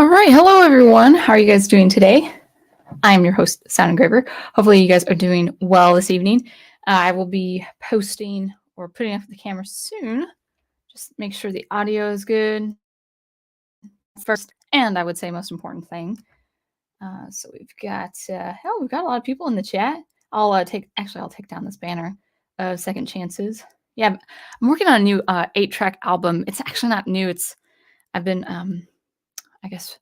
All right, hello everyone. How are you guys doing today? I'm your host, Sound Engraver. Hopefully, you guys are doing well this evening. I will be posting or putting up the camera soon. Just make sure the audio is good first, and I would say most important thing. So we've got we've got a lot of people in the chat. I'll take down this banner of Second Chances. Yeah, I'm working on a new 8-track album. It's actually not new. I've been I guess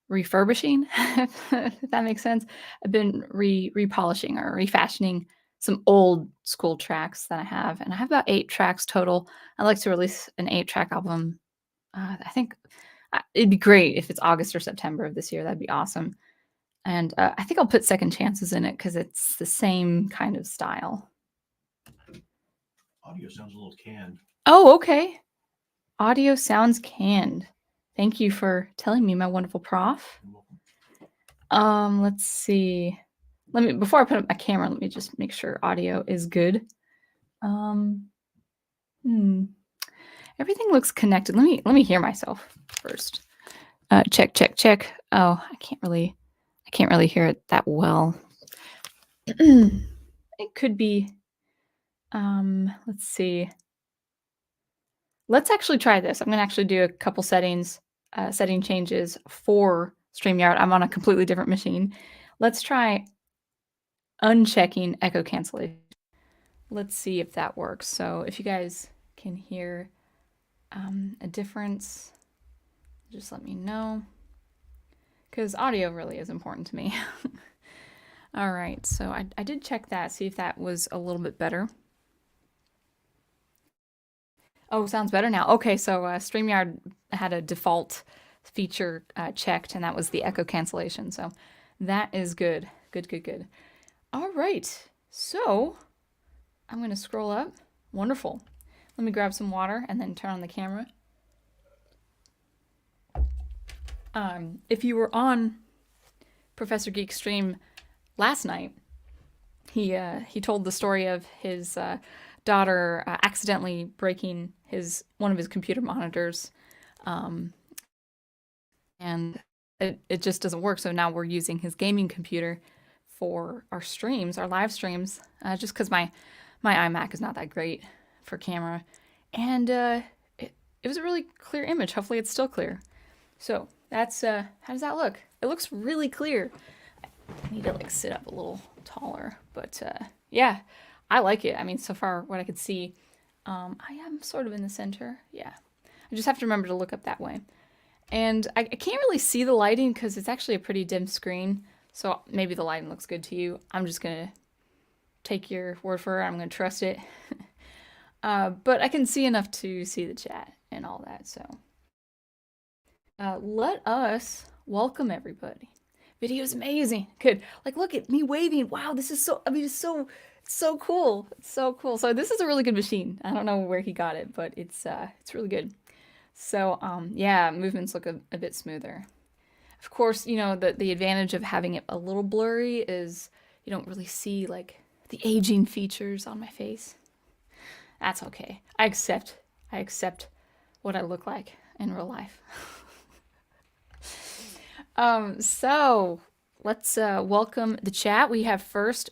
refurbishing, if that makes sense. I've been repolishing or refashioning some old school tracks that I have, and I have about 8 tracks total. I'd like to release an 8-track album. I think it'd be great if it's August or September of this year. That'd be awesome. And I think I'll put Second Chances in it because it's the same kind of style. Audio sounds a little canned. Oh, okay. Audio sounds canned. Thank you for telling me, my wonderful prof. Let's see. Before I put up my camera, let me just make sure audio is good. Everything looks connected. Let me hear myself first. Check. Oh, I can't really hear it that well. It could be. Let's see. Let's actually try this. I'm gonna actually do a couple setting changes for StreamYard. I'm on a completely different machine. Let's try unchecking echo cancellation. Let's see if that works. So if you guys can hear a difference, just let me know, because audio really is important to me. All right, so I did check that, see if that was a little bit better. Oh, sounds better now. Okay, so StreamYard had a default feature checked, and that was the echo cancellation. So that is good. Good. All right, so I'm going to scroll up. Wonderful. Let me grab some water and then turn on the camera. If you were on Professor Geek's stream last night, he told the story of his daughter accidentally breaking one of his computer monitors, and it just doesn't work. So now we're using his gaming computer for our streams, our live streams, just because my iMac is not that great for camera, and it was a really clear image. Hopefully it's still clear. So that's how does that look? It looks really clear. I need to sit up a little taller, but yeah, I like it. I mean, so far what I could see, I am sort of in the center. Yeah, I just have to remember to look up that way. And I can't really see the lighting because it's actually a pretty dim screen. So maybe the lighting looks good to you. I'm just going to take your word for it. I'm going to trust it. But I can see enough to see the chat and all that. So let us welcome everybody. Video is amazing. Good. Like, look at me waving. Wow, this is it's so cool. It's so cool. So this is a really good machine. I don't know where he got it, but it's really good. So yeah, movements look a bit smoother. Of course, you know, the advantage of having it a little blurry is you don't really see like the aging features on my face. That's okay. I accept what I look like in real life. So let's welcome the chat. We have first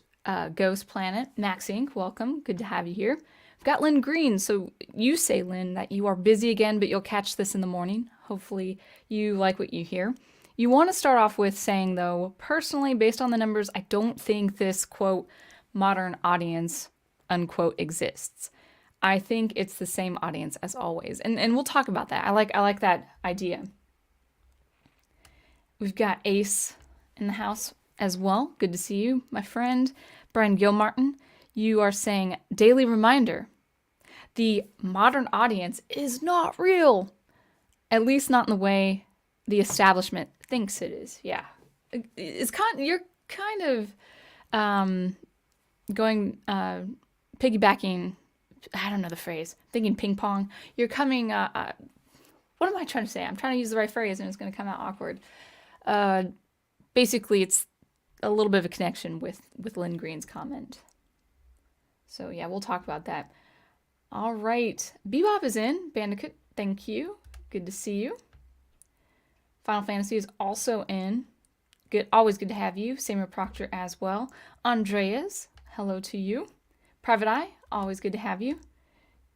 Ghost Planet, Max Inc. Welcome. Good to have you here. We've got Lynn Green. So you say, Lynn, that you are busy again, but you'll catch this in the morning. Hopefully you like what you hear. You want to start off with saying, though, personally, based on the numbers, I don't think this, quote, modern audience, unquote, exists. I think it's the same audience as always. And we'll talk about that. I like that idea. We've got Ace in the house as well. Good to see you, my friend. Brian Gilmartin, you are saying, daily reminder, the modern audience is not real. At least not in the way the establishment thinks it is. Yeah. You're kind of going, piggybacking, I don't know the phrase, thinking ping pong. You're coming, what am I trying to say? I'm trying to use the right phrase and it's going to come out awkward. Basically, it's a little bit of a connection with Lynn Green's comment. So yeah, we'll talk about that. All right. Bebop is in. Bandicoot, thank you. Good to see you. Final Fantasy is also in. Good, always good to have you. Samuel Proctor as well. Andreas, hello to you. Private Eye, always good to have you.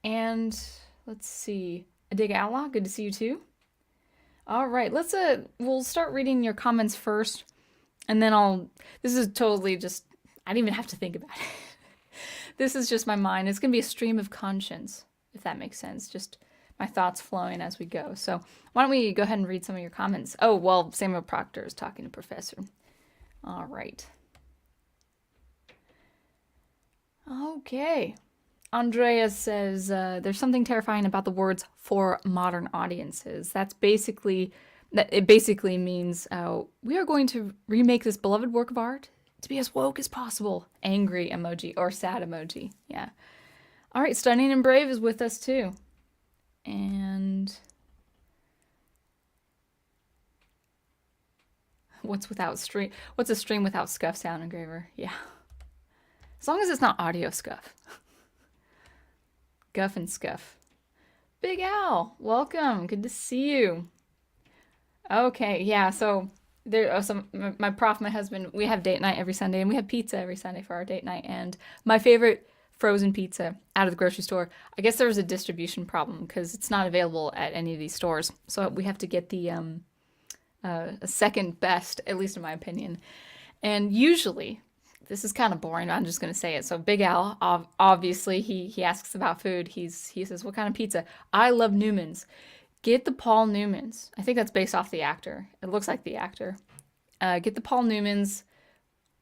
And let's see, Adiga Outlaw, good to see you too. All right, we'll start reading your comments first, and then this is totally just, I didn't even have to think about it. This is just my mind. It's gonna be a stream of conscience, if that makes sense. Just my thoughts flowing as we go. So why don't we go ahead and read some of your comments? Oh, well, Samuel Proctor is talking to Professor. All right. Okay. Andrea says, there's something terrifying about the words for modern audiences. It basically means we are going to remake this beloved work of art to be as woke as possible. Angry emoji or sad emoji. Yeah. All right. Stunning and Brave is with us too. And what's a stream without scuff sound engraver? Yeah. As long as it's not audio scuff. Guff and scuff. Big Al, welcome. Good to see you. Okay, yeah, so my prof, my husband, we have date night every Sunday, and we have pizza every Sunday for our date night. And my favorite frozen pizza out of the grocery store, I guess there was a distribution problem because it's not available at any of these stores. So we have to get the second best, at least in my opinion. And usually, this is kind of boring, I'm just going to say it. So Big Al, obviously, he asks about food. He says, what kind of pizza? I love Newman's. Get the Paul Newman's. I think that's based off the actor. It looks like the actor. Get the Paul Newman's,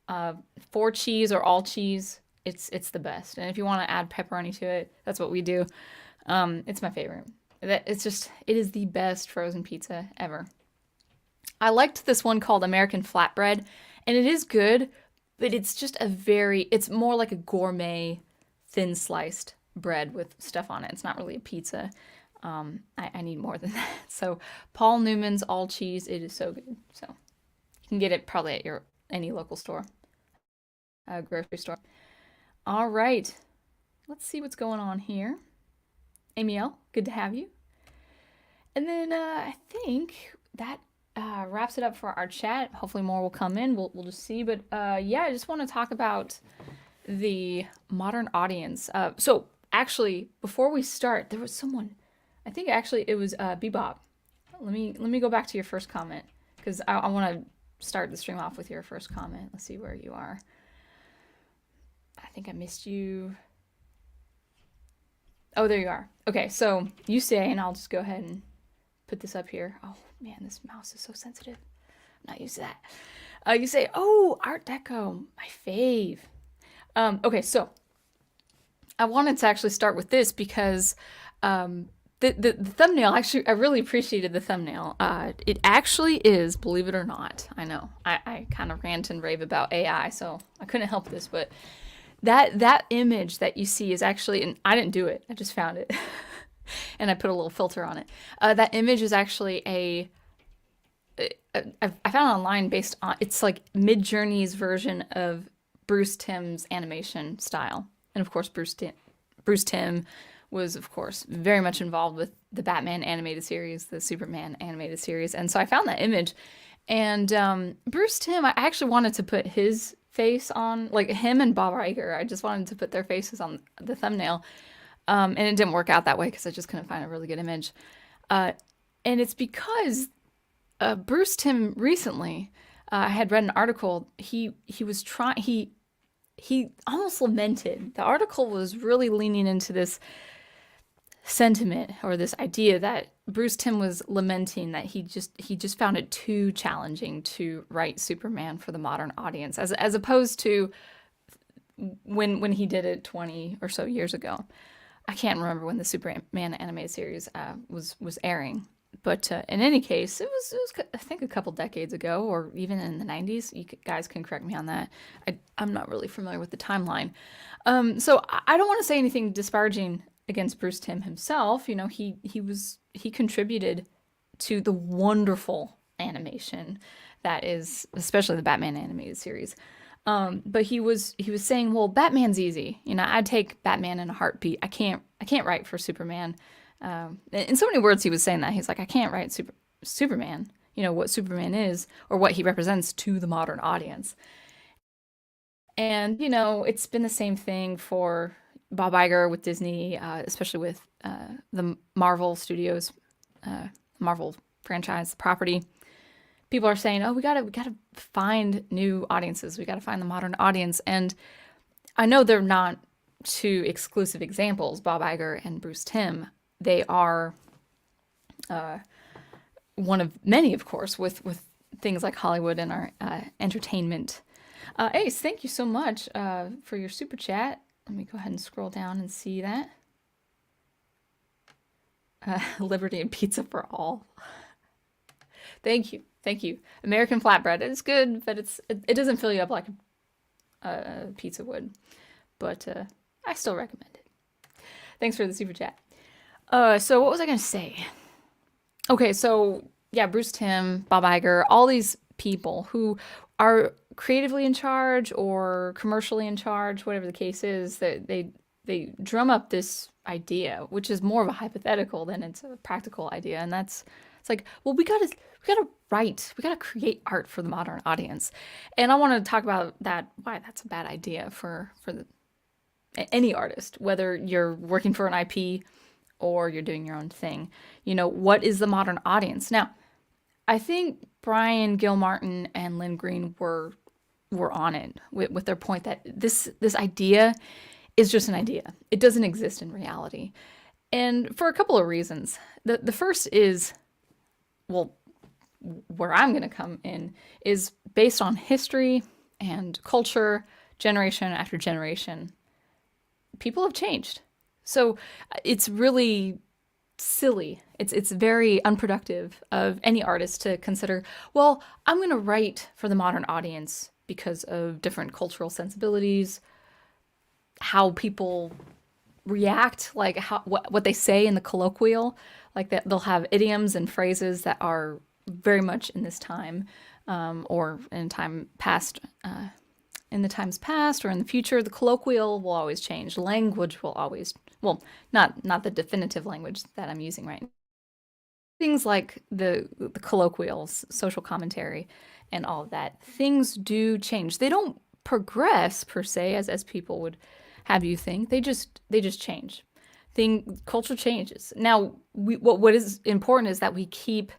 4 cheese or all cheese. It's the best. And if you want to add pepperoni to it, that's what we do. It's my favorite. It is the best frozen pizza ever. I liked this one called American Flatbread, and it is good, but it's just it's more like a gourmet, thin sliced bread with stuff on it. It's not really a pizza. I need more than that. So Paul Newman's all cheese, it is so good. So you can get it probably at any local store, grocery store. All right, let's see what's going on here. Amy L, good to have you. And then I think that wraps it up for our chat. Hopefully more will come in. We'll just see. But yeah, I just want to talk about the modern audience. So actually, before we start, there was someone. I think actually it was Bebop. Let me go back to your first comment because I want to start the stream off with your first comment. Let's see where you are. I think I missed you. Oh, there you are. Okay, so you say, and I'll just go ahead and put this up here. Oh man, this mouse is so sensitive. I'm not used to that. You say, oh, Art Deco, my fave. Okay, so I wanted to actually start with this because the thumbnail, actually, I really appreciated the thumbnail. It actually is, believe it or not, I know, I kind of rant and rave about AI, so I couldn't help this, but that image that you see is actually, and I didn't do it, I just found it, and I put a little filter on it. That image is actually I found it online based on, it's like Mid-Journey's version of Bruce Timm's animation style. And of course, Bruce Timm was, of course, very much involved with the Batman animated series, the Superman animated series. And so I found that image. And Bruce Timm, I actually wanted to put his face on, like him and Bob Iger. I just wanted to put their faces on the thumbnail. And it didn't work out that way because I just couldn't find a really good image. And it's because Bruce Timm recently, I had read an article, he almost lamented. The article was really leaning into this sentiment or this idea that Bruce Timm was lamenting that he just found it too challenging to write Superman for the modern audience as opposed to when he did it 20 or so years ago. I can't remember when the Superman animated series was airing. But in any case, it was I think a couple decades ago, or even in the 90s. You guys can correct me on that. I'm not really familiar with the timeline. So I don't want to say anything disparaging against Bruce Timm himself. You know, he contributed to the wonderful animation that is, especially the Batman animated series. But he was saying, well, Batman's easy. You know, I'd take Batman in a heartbeat. I can't write for Superman. In so many words, he was saying that. He's like, I can't write Superman. what Superman is or what he represents to the modern audience. And, it's been the same thing for Bob Iger with Disney, especially with the Marvel Studios, Marvel franchise property. People are saying, "Oh, we gotta find new audiences. We gotta find the modern audience." And I know they're not two exclusive examples, Bob Iger and Bruce Timm. They are one of many, of course, with things like Hollywood and our entertainment. Ace, thank you so much for your super chat. Let me go ahead and scroll down and see that. Liberty and pizza for all. Thank you. Thank you. American flatbread. It's good, but it doesn't fill you up like a pizza would. But I still recommend it. Thanks for the super chat. So what was I going to say? Okay, so yeah, Bruce Timm, Bob Iger, all these people who are creatively in charge or commercially in charge, whatever the case is, that they drum up this idea, which is more of a hypothetical than it's a practical idea, and it's like, well, we gotta write, we gotta create art for the modern audience, and I want to talk about that, why that's a bad idea for any artist, whether you're working for an IP or you're doing your own thing. What is the modern audience? Now, I think Brian Gilmartin and Lynn Green were on it with their point that this idea is just an idea. It doesn't exist in reality. And for a couple of reasons. The first is, well, where I'm going to come in is based on history and culture, generation after generation. People have changed. So it's really silly. It's very unproductive of any artist to consider, well, I'm going to write for the modern audience because of different cultural sensibilities, how people react, like what they say in the colloquial, like that they'll have idioms and phrases that are very much in this time, or in time past, in the times past or in the future. The colloquial will always change. Language will always, well, not the definitive language that I'm using right now. Things like the colloquials, social commentary, and all of that. Things do change. They don't progress per se, as people would have you think. They just change. Culture changes. Now, what is important is that we keep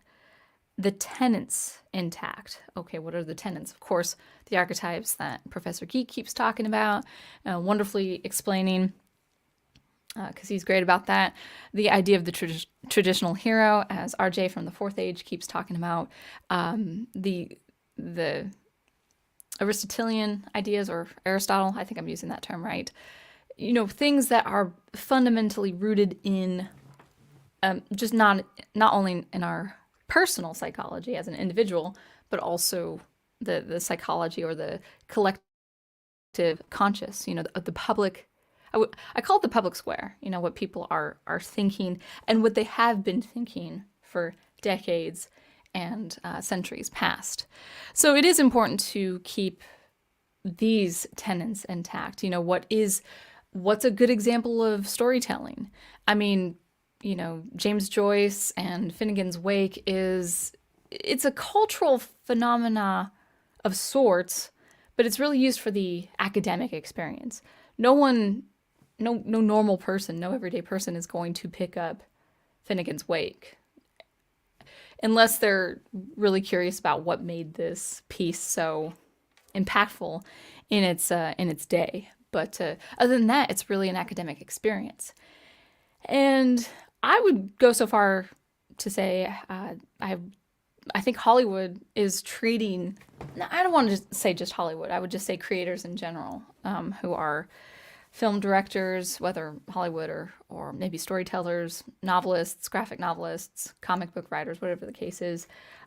the tenets intact. Okay, what are the tenets? Of course, the archetypes that Professor Geek keeps talking about, wonderfully explaining, because he's great about that. The idea of the traditional hero, as RJ from the Fourth Age keeps talking about, the Aristotelian ideas, or Aristotle, I think I'm using that term right. Things that are fundamentally rooted in just not only in our personal psychology as an individual, but also the psychology or the collective conscious, the public. I call it the public square, what people are thinking and what they have been thinking for decades and centuries past. So it is important to keep these tenets intact. What's a good example of storytelling? I mean, James Joyce and Finnegan's Wake it's a cultural phenomena of sorts, but it's really used for the academic experience. No normal person, no everyday person is going to pick up Finnegan's Wake unless they're really curious about what made this piece so impactful in its day. But other than that, it's really an academic experience. And I would go so far to say I think Hollywood is treating, I don't want to say just Hollywood, I would just say creators in general, who are film directors, whether Hollywood or maybe storytellers, novelists, graphic novelists, comic book writers, whatever the case is,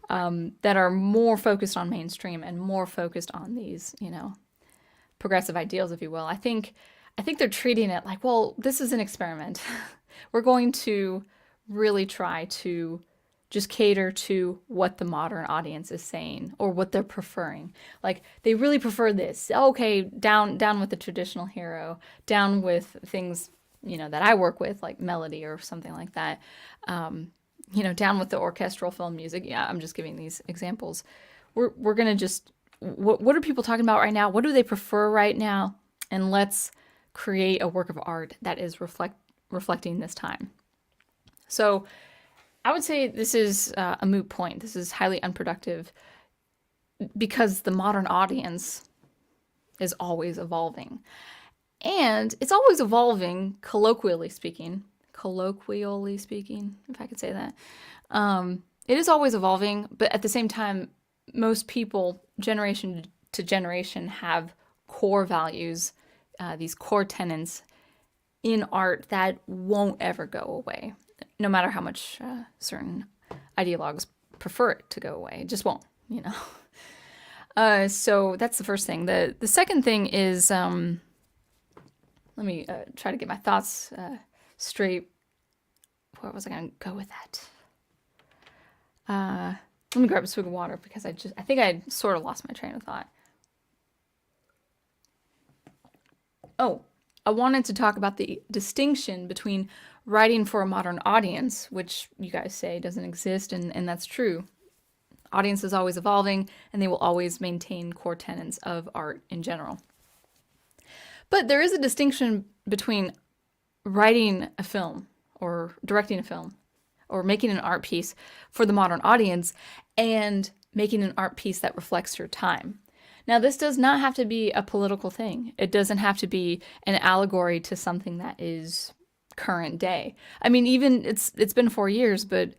that are more focused on mainstream and more focused on these, progressive ideals, if you will. I think they're treating it like, well, this is an experiment. We're going to really try to just cater to what the modern audience is saying or what they're preferring. Like, they really prefer this. Okay, down with the traditional hero, down with things, that I work with, like melody or something like that. down with the orchestral film music. Yeah, I'm just giving these examples. We're gonna just what are people talking about right now? What do they prefer right now? And let's create a work of art that is reflecting this time. So I would say this is a moot point. This is highly unproductive because the modern audience is always evolving. And it's always evolving, colloquially speaking, if I could say that. It is always evolving, but at the same time, most people, generation to generation, have core values, these core tenets in art that won't ever go away, no matter how much certain ideologues prefer it to go away. It just won't. So that's the first thing. The second thing is, let me try to get my thoughts straight. Where was I going to go with that? Let me grab a swig of water because I think I sort of lost my train of thought. Oh, I wanted to talk about the distinction between writing for a modern audience, which you guys say doesn't exist, and that's true. Audience is always evolving, and they will always maintain core tenets of art in general. But there is a distinction between writing a film or directing a film or making an art piece for the modern audience and making an art piece that reflects your time. Now, this does not have to be a political thing. It doesn't have to be an allegory to something that is current day. I mean, even it's been 4 years, but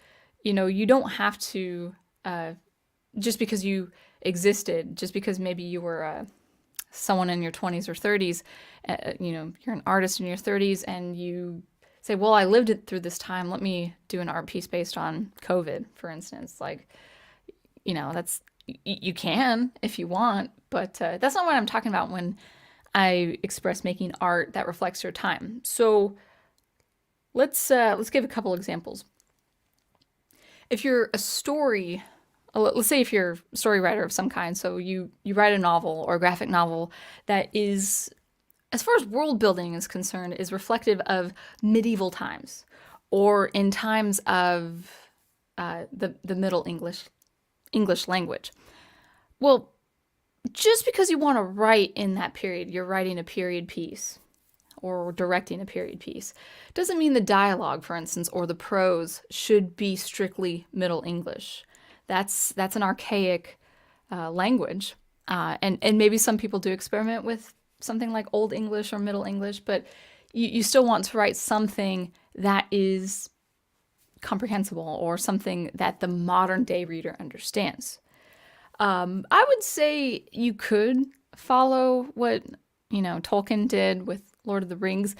you don't have to just because you existed, just because maybe you were someone in your 20s or 30s, you're an artist in your 30s, and you say, well, I lived it through this time. Let me do an art piece based on COVID, for instance. That's you can if you want, but that's not what I'm talking about when I express making art that reflects your time. So let's give a couple examples. If you're a story, let's say if you're a story writer of some kind, so you write a novel or a graphic novel that is, as far as world building is concerned, is reflective of medieval times or in times of the Middle English language. Well, just because you want to write in that period, you're writing a period piece or directing a period piece, doesn't mean the dialogue, for instance, or the prose should be strictly Middle English. That's an archaic language, and maybe some people do experiment with something like Old English or Middle English, but you still want to write something that is comprehensible or something that the modern day reader understands. I would say you could follow what Tolkien did with Lord of the Rings.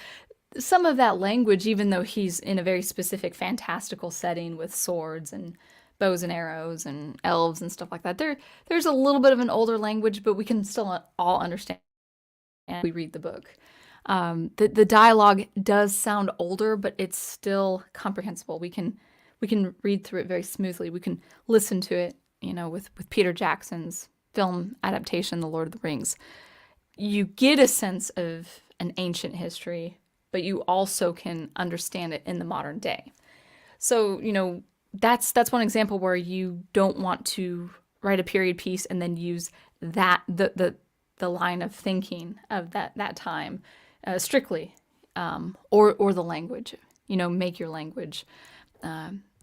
Some of that language, even though he's in a very specific fantastical setting with swords and bows and arrows and elves and stuff like that, there's a little bit of an older language, but we can still all understand and we read the book. The dialogue does sound older, but it's still comprehensible. We can read through it very smoothly. We can listen to it, with Peter Jackson's film adaptation, The Lord of the Rings. You get a sense of an ancient history, but you also can understand it in the modern day. So, that's one example where you don't want to write a period piece and then use that the line of thinking of that time strictly, or the language. Make your language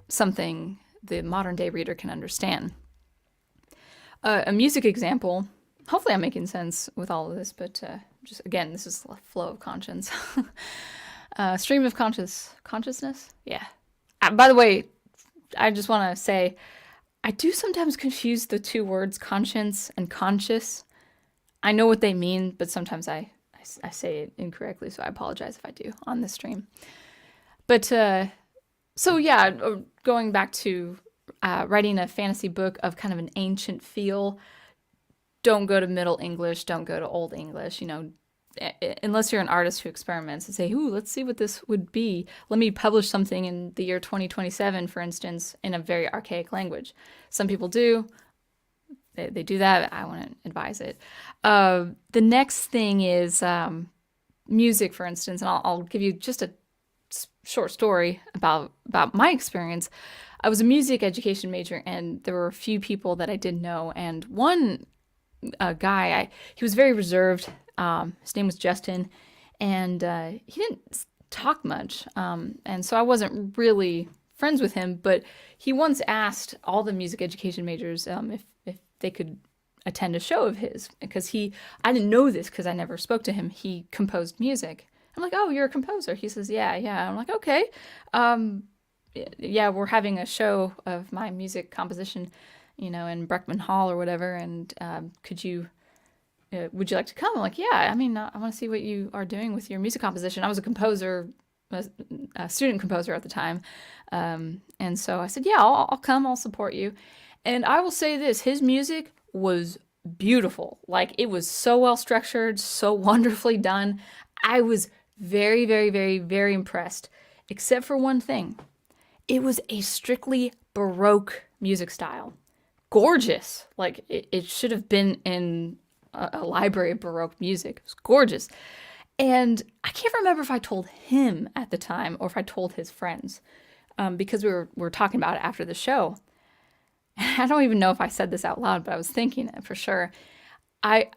something the modern day reader can understand. A music example. Hopefully I'm making sense with all of this, but just again, this is a flow of conscience. Stream of consciousness? Yeah. By the way, I just want to say, I do sometimes confuse the two words conscience and conscious. I know what they mean, but sometimes I say it incorrectly, so I apologize if I do on this stream. But, so yeah, going back to writing a fantasy book of kind of an ancient feel, don't go to Middle English, don't go to Old English, unless you're an artist who experiments and say, ooh, let's see what this would be. Let me publish something in the year 2027, for instance, in a very archaic language. Some people do. They do that. I wouldn't advise it. The next thing is music, for instance, and I'll give you just a short story about my experience. I was a music education major, and there were a few people that I did know, and one guy, he was very reserved. His name was Justin, and he didn't talk much, and so I wasn't really friends with him. But he once asked all the music education majors if they could attend a show of his, because I didn't know this because I never spoke to him. He composed music. I'm like, oh, you're a composer. He says, yeah, yeah. I'm like, okay. Um, yeah, we're having a show of my music composition, in Breckman Hall or whatever. And would you like to come? I'm like, yeah, I mean, I want to see what you are doing with your music composition. I was a composer, a student composer at the time. And so I said, yeah, I'll come, I'll support you. And I will say this, his music was beautiful. Like, it was so well structured, so wonderfully done. I was very, very, very, very impressed, except for one thing. It was a strictly Baroque music style. Gorgeous. Like, it should have been in a library of Baroque music. It was gorgeous. And I can't remember if I told him at the time or if I told his friends, because we were talking about it after the show. I don't even know if I said this out loud, but I was thinking it for sure. I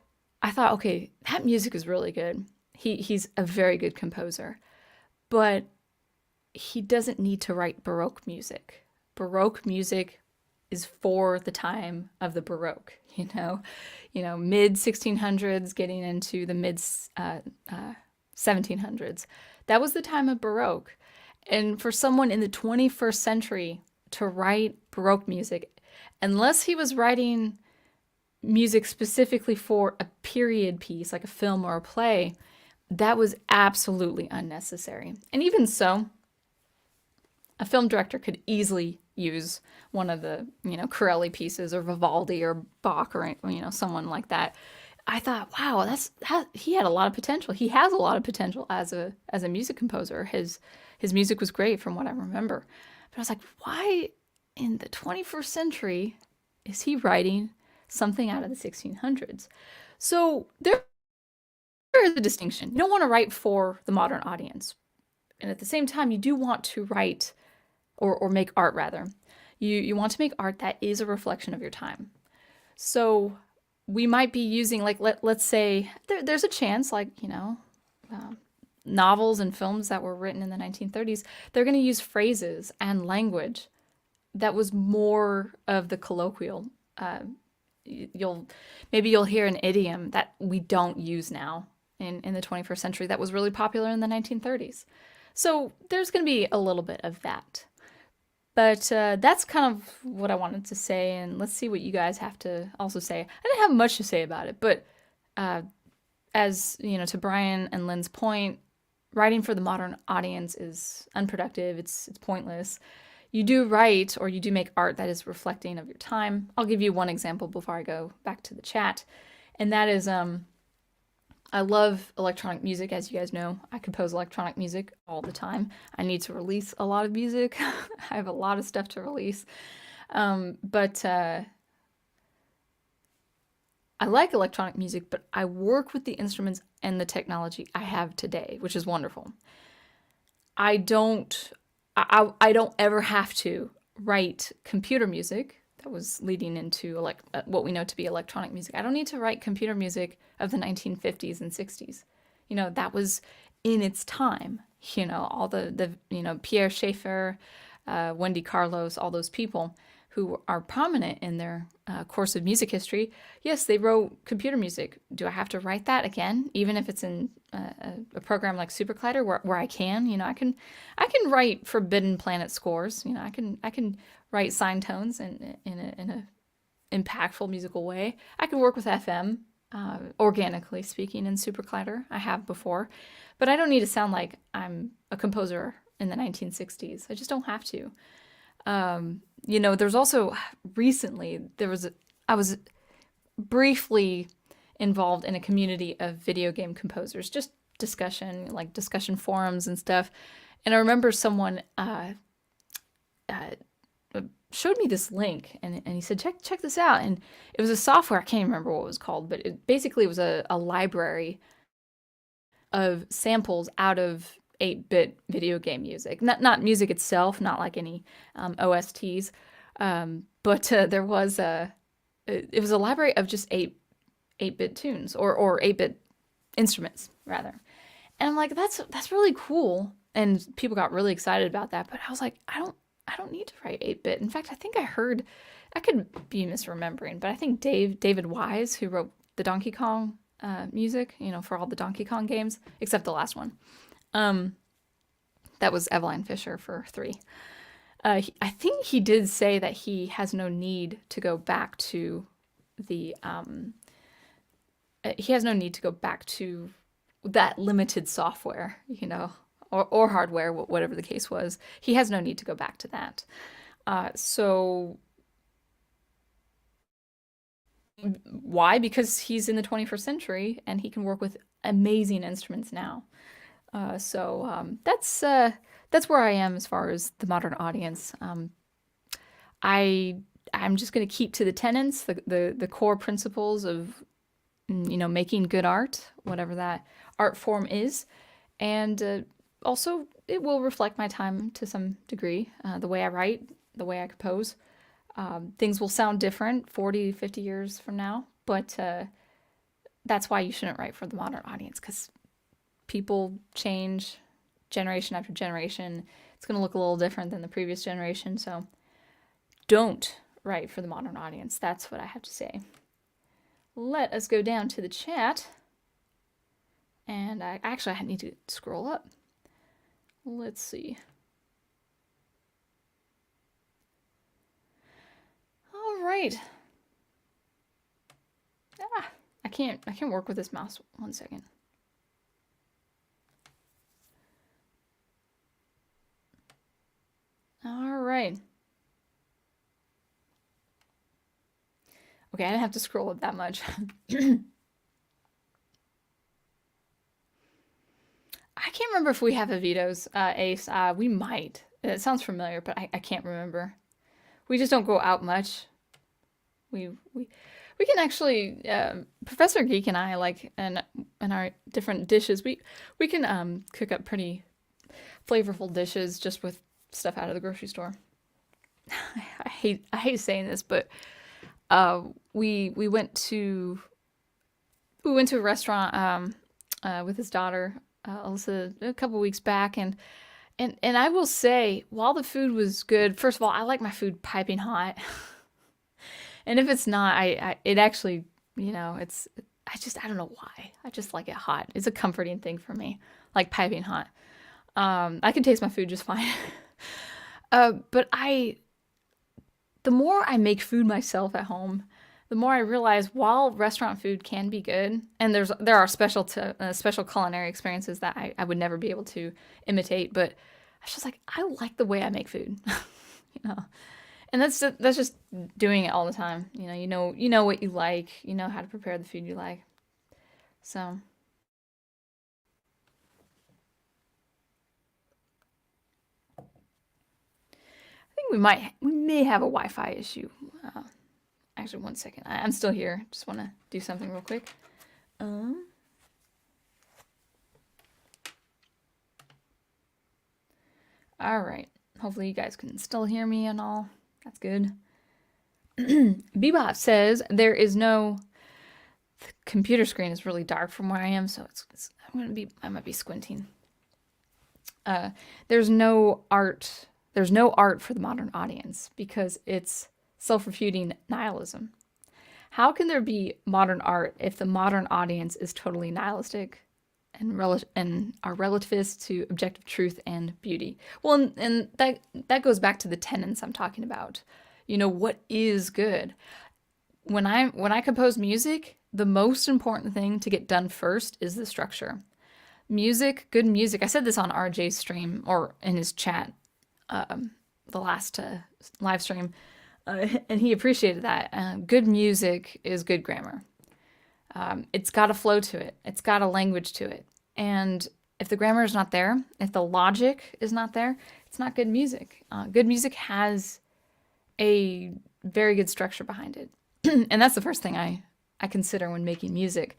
I thought, okay, that music is really good. He's a very good composer, but he doesn't need to write Baroque music. Baroque music is for the time of the Baroque, mid 1600s, getting into the mid 1700s. That was the time of Baroque. And for someone in the 21st century to write Baroque music, unless he was writing music specifically for a period piece, like a film or a play, that was absolutely unnecessary. And even so, a film director could easily use one of the, Corelli pieces or Vivaldi or Bach or, someone like that. I thought, wow, he had a lot of potential. He has a lot of potential as a music composer. His music was great from what I remember. But I was like, why in the 21st century is he writing something out of the 1600s? So there is a distinction. You don't want to write for the modern audience. And at the same time, you do want to write or make art, rather. You want to make art that is a reflection of your time. So we might be using, like, let's say there's a chance, like, novels and films that were written in the 1930s, they're going to use phrases and language that was more of the colloquial. You'll hear an idiom that we don't use now in the 21st century that was really popular in the 1930s. So there's going to be a little bit of that. But that's kind of what I wanted to say, and let's see what you guys have to also say. I didn't have much to say about it, but as to Brian and Lynn's point, writing for the modern audience is unproductive. It's pointless. You do write or you do make art that is reflecting of your time. I'll give you one example before I go back to the chat, and that is I love electronic music, as you guys know. I compose electronic music all the time. I need to release a lot of music. I have a lot of stuff to release. But I like electronic music, but I work with the instruments and the technology I have today, which is wonderful. I don't ever have to write computer music. That was leading into what we know to be electronic music. I don't need to write computer music of the 1950s and 60s. That was in its time. All the Pierre Schaeffer, Wendy Carlos, all those people who are prominent in their course of music history. Yes, they wrote computer music. Do I have to write that again, even if it's in a program like SuperCollider where I can? I can write Forbidden Planet scores. I can write sine tones in a impactful musical way. I can work with FM, organically speaking, in SuperCollider. I have before, but I don't need to sound like I'm a composer in the 1960s. I just don't have to. There's also recently I was briefly involved in a community of video game composers, just discussion forums and stuff. And I remember someone showed me this link, and he said, check this out. And it was a software, I can't even remember what it was called, but it was a library of samples out of 8-bit video game music. Not music itself, not like any OSTs, but there was it was a library of just 8-bit tunes or 8-bit instruments rather. And I'm like, that's really cool. And people got really excited about that. But I was like, I don't need to write 8-bit. In fact, I think I heard, I could be misremembering, but I think David Wise, who wrote the Donkey Kong music, for all the Donkey Kong games, except the last one. That was Eveline Fisher for 3. I think he did say that he has no need to go back to the he has no need to go back to that limited software, or hardware, whatever the case was. He has no need to go back to that. So why? Because he's in the 21st century and he can work with amazing instruments now. That's where I am as far as the modern audience. I'm just going to keep to the tenets, the core principles of making good art, whatever that art form is, and also it will reflect my time to some degree. The way I write, the way I compose, things will sound different 40, 50 years from now, but that's why you shouldn't write for the modern audience, because people change generation after generation. It's going to look a little different than the previous generation, so don't write for the modern audience. That's what I have to say. Let us go down to the chat. And I need to scroll up. Let's see. All right. I can't work with this mouse. 1 second. All right. Okay, I didn't have to scroll up that much. I can't remember if we have Avito's, Ace. We might. It sounds familiar, but I can't remember. We just don't go out much. We can actually, Professor Geek and I, like, and our different dishes, we can cook up pretty flavorful dishes just with stuff out of the grocery store. I hate saying this, but we went to a restaurant with his daughter Alyssa a couple weeks back, and I will say, while the food was good, first of all, I like my food piping hot, and if it's not, it actually, I don't know why, I just like it hot. It's a comforting thing for me, like piping hot. I can taste my food just fine. But the more I make food myself at home, the more I realize while restaurant food can be good, and there are special culinary experiences that I would never be able to imitate, but I was just like, I like the way I make food, and that's just doing it all the time. You know what you like, you know how to prepare the food you like. So I think we may have a Wi-Fi issue. Actually, 1 second. I'm still here. Just want to do something real quick. All right. Hopefully you guys can still hear me and all. That's good. Bebop says there is no. The computer screen is really dark from where I am, so I might be squinting. There's no art. There's no art for the modern audience because it's self-refuting nihilism. How can there be modern art if the modern audience is totally nihilistic and are relativist to objective truth and beauty? Well, and that goes back to the tenets I'm talking about. What is good? When I compose music, the most important thing to get done first is the structure. Good music. I said this on RJ's stream or in his chat, the last live stream. And he appreciated that. Good music is good grammar. It's got a flow to it. It's got a language to it. And if the grammar is not there, if the logic is not there, it's not good music. Good music has a very good structure behind it. And that's the first thing I consider when making music.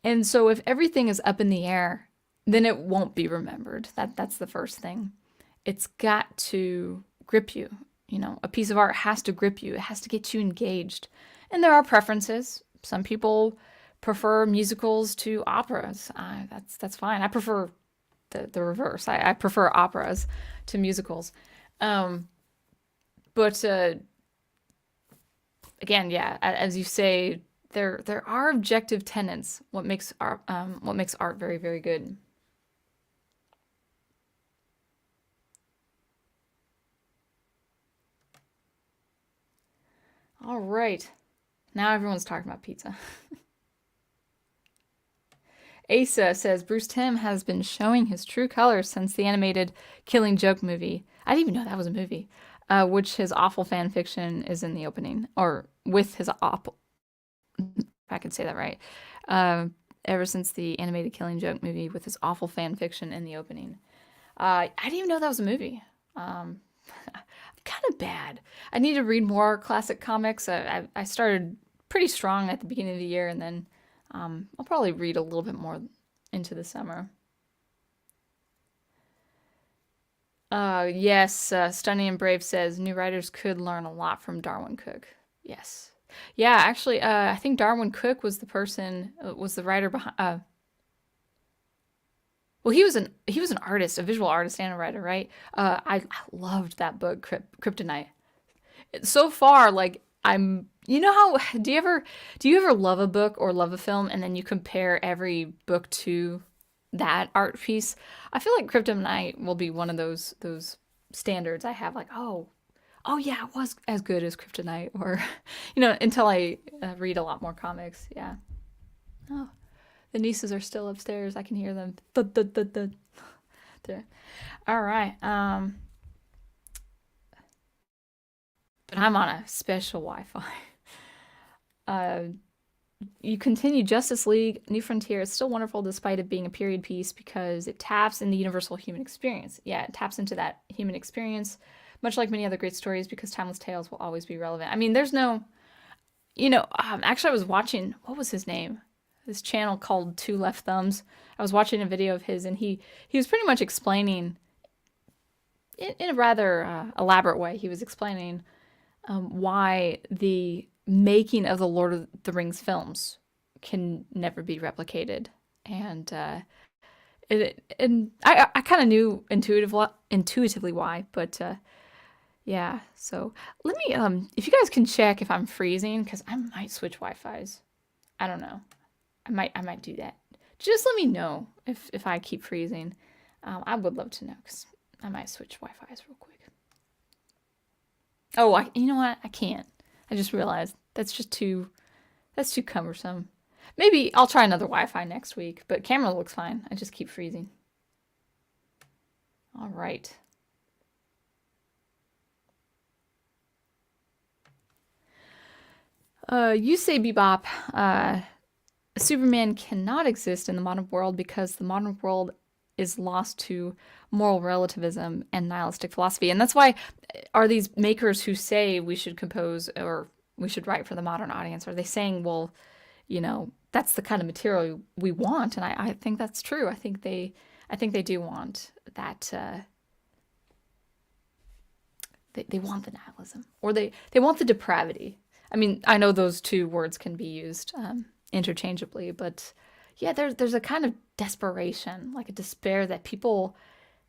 And so if everything is up in the air, then it won't be remembered. That's the first thing. It's got to grip you. You know, a piece of art has to grip you. It has to get you engaged. And there are preferences. Some people prefer musicals to operas. That's fine. I prefer the reverse. I prefer operas to musicals. Um, but again, yeah, as you say, there are objective tenets. What makes art very very good. All right, now everyone's talking about pizza. Asa says Bruce Timm has been showing his true colors since the animated Killing Joke movie. I didn't even know that was a movie, which his awful fan fiction is in the opening, or with his awful, if I could say that right. Uh, Ever since the animated Killing Joke movie with his awful fan fiction in the opening. I didn't even know that was a movie. Um, I'm kind of bad. I need to read more classic comics. I started pretty strong at the beginning of the year, and then I'll probably read a little bit more into the summer. Yes, Stunning and Brave says new writers could learn a lot from Darwin Cook. Yes. Yeah, actually, I think Darwin Cook was the person, was the writer behind. Well, he was an artist, a visual artist and a writer, right? I loved that book, Kryptonite. So far, like you know how do you ever love a book or love a film and then you compare every book to that art piece? I feel like Kryptonite will be one of those standards I have. Like, oh yeah, it was as good as Kryptonite, or until I read a lot more comics. Yeah. Oh, the nieces are still upstairs. I can hear them. Thud, thud, thud, thud. There. All right. But I'm on a special Wi-Fi. Uh, you continue Justice League New Frontier. It's still wonderful despite it being a period piece because it taps in the universal human experience. Yeah, it taps into that human experience, much like many other great stories, because timeless tales will always be relevant. I mean, there's no, actually, I was watching, what was his name? This channel called Two Left Thumbs. I was watching a video of his, and he was pretty much explaining, in a rather elaborate way, he was explaining why the making of the Lord of the Rings films can never be replicated. And I kind of knew intuitively why, but yeah. So let me if you guys can check if I'm freezing, because I might switch Wi-Fi's. I don't know. I might do that. Just let me know if I keep freezing. I would love to know because I might switch Wi-Fi's real quick. Oh, you know what? I can't. I just realized that's too cumbersome. Maybe I'll try another Wi-Fi next week, but camera looks fine. I just keep freezing. All right. You say Bebop. Superman cannot exist in the modern world because the modern world is lost to moral relativism and nihilistic philosophy. And that's why are these makers who say we should compose or we should write for the modern audience, are they saying, well, that's the kind of material we want? And I think that's true. I think they do want that. They want the nihilism, or they want the depravity. I mean, I know those two words can be used interchangeably, but yeah, there's a kind of desperation, like a despair that people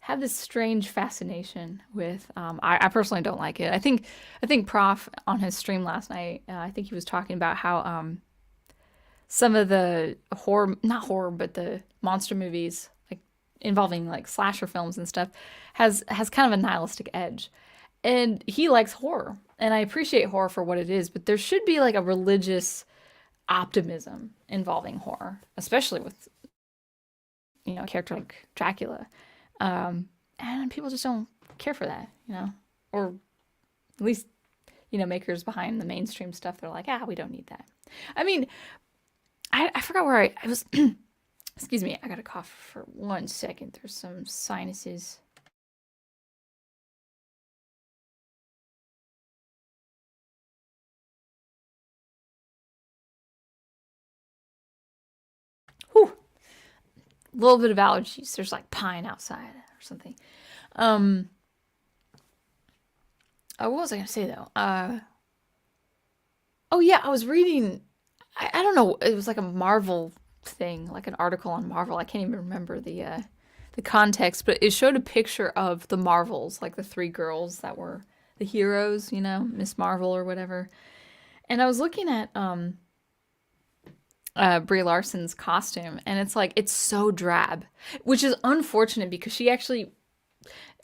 have this strange fascination with. I personally don't like it. I think Prof on his stream last night, I think he was talking about how some of the horror, not horror, but the monster movies, like involving like slasher films and stuff, has kind of a nihilistic edge. And he likes horror, and I appreciate horror for what it is, but there should be like a religious optimism involving horror, especially with a character like Dracula. And people just don't care for that, or at least makers behind the mainstream stuff. They're like, we don't need that. I mean, I forgot where I was. Excuse me, I got a cough for 1 second. There's some sinuses. Whew. little bit of allergies. There's like pine outside or something. Um, what was I gonna say though? Oh yeah, I was reading. I don't know. It was like a Marvel thing, like an article on Marvel. I can't even remember the context, but it showed a picture of the Marvels, like the three girls that were the heroes, you know, Miss Marvel or whatever. And I was looking at Brie Larson's costume, and it's like it's so drab, which is unfortunate because she actually,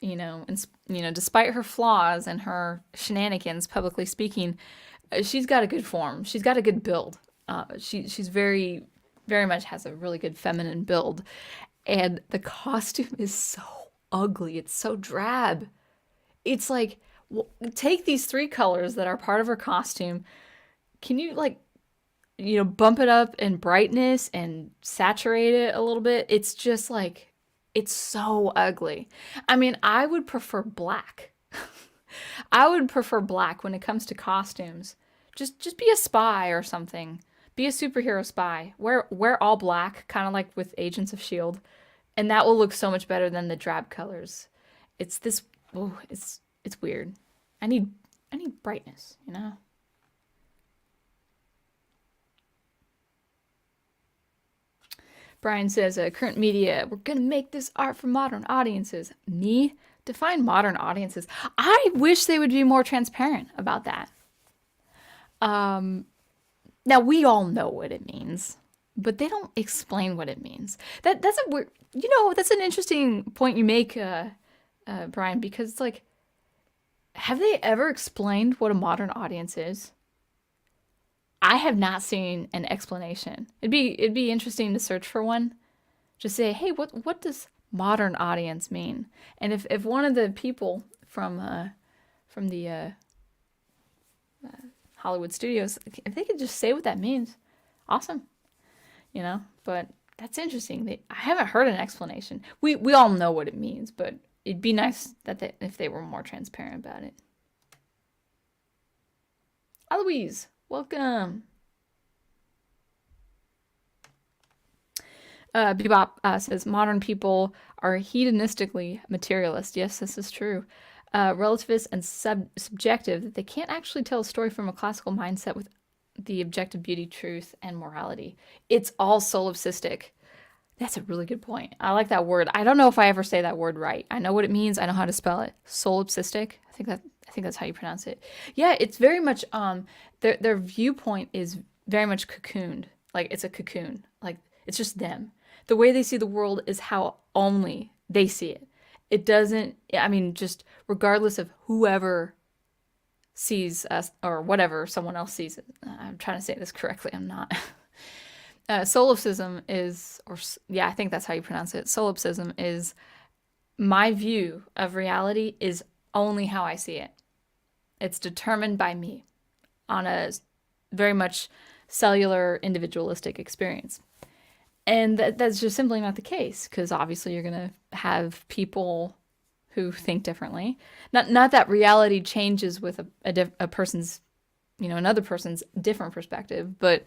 despite her flaws and her shenanigans, publicly speaking, she's got a good form. She's got a good build. She's very, very much has a really good feminine build, and the costume is so ugly. It's so drab. It's like, take these three colors that are part of her costume. Can you like, bump it up in brightness and saturate it a little bit? It's just like, it's so ugly. I mean, I would prefer black. I would prefer black when it comes to costumes. Just be a spy or something. Be a superhero spy. Wear all black, kind of like with Agents of Shield, and that will look so much better than the drab colors. It's this. Oh, it's weird. I need brightness. You know. Brian says, current media, we're going to make this art for modern audiences. Me? Define modern audiences. I wish they would be more transparent about that. Now, we all know what it means, but they don't explain what it means. That's a weird, that's an interesting point you make, Brian, because it's like, have they ever explained what a modern audience is? I have not seen an explanation. It'd be interesting to search for one. Just say, hey, what does modern audience mean? And if one of the people from the Hollywood studios, if they could just say what that means, awesome. But that's interesting. I haven't heard an explanation. We all know what it means, but it'd be nice that if they were more transparent about it. Eloise, welcome. Bebop says modern people are hedonistically materialist. Yes, this is true. Relativist and subjective, that they can't actually tell a story from a classical mindset with the objective beauty, truth, and morality. It's all solipsistic. That's a really good point. I like that word. I don't know if I ever say that word right. I know what it means. I know how to spell it. Solipsistic. I think that's how you pronounce it. Yeah, it's very much their viewpoint is very much cocooned. Like it's a cocoon. Like it's just them. The way they see the world is how only they see it. It doesn't, I mean, just regardless of whoever sees us or whatever someone else sees it. I'm trying to say this correctly. I'm not. Solipsism is, I think that's how you pronounce it. Solipsism is my view of reality is only how I see it. It's determined by me on a very much cellular, individualistic experience. And that's just simply not the case, because obviously you're going to have people who think differently. Not that reality changes with a person's, another person's different perspective, but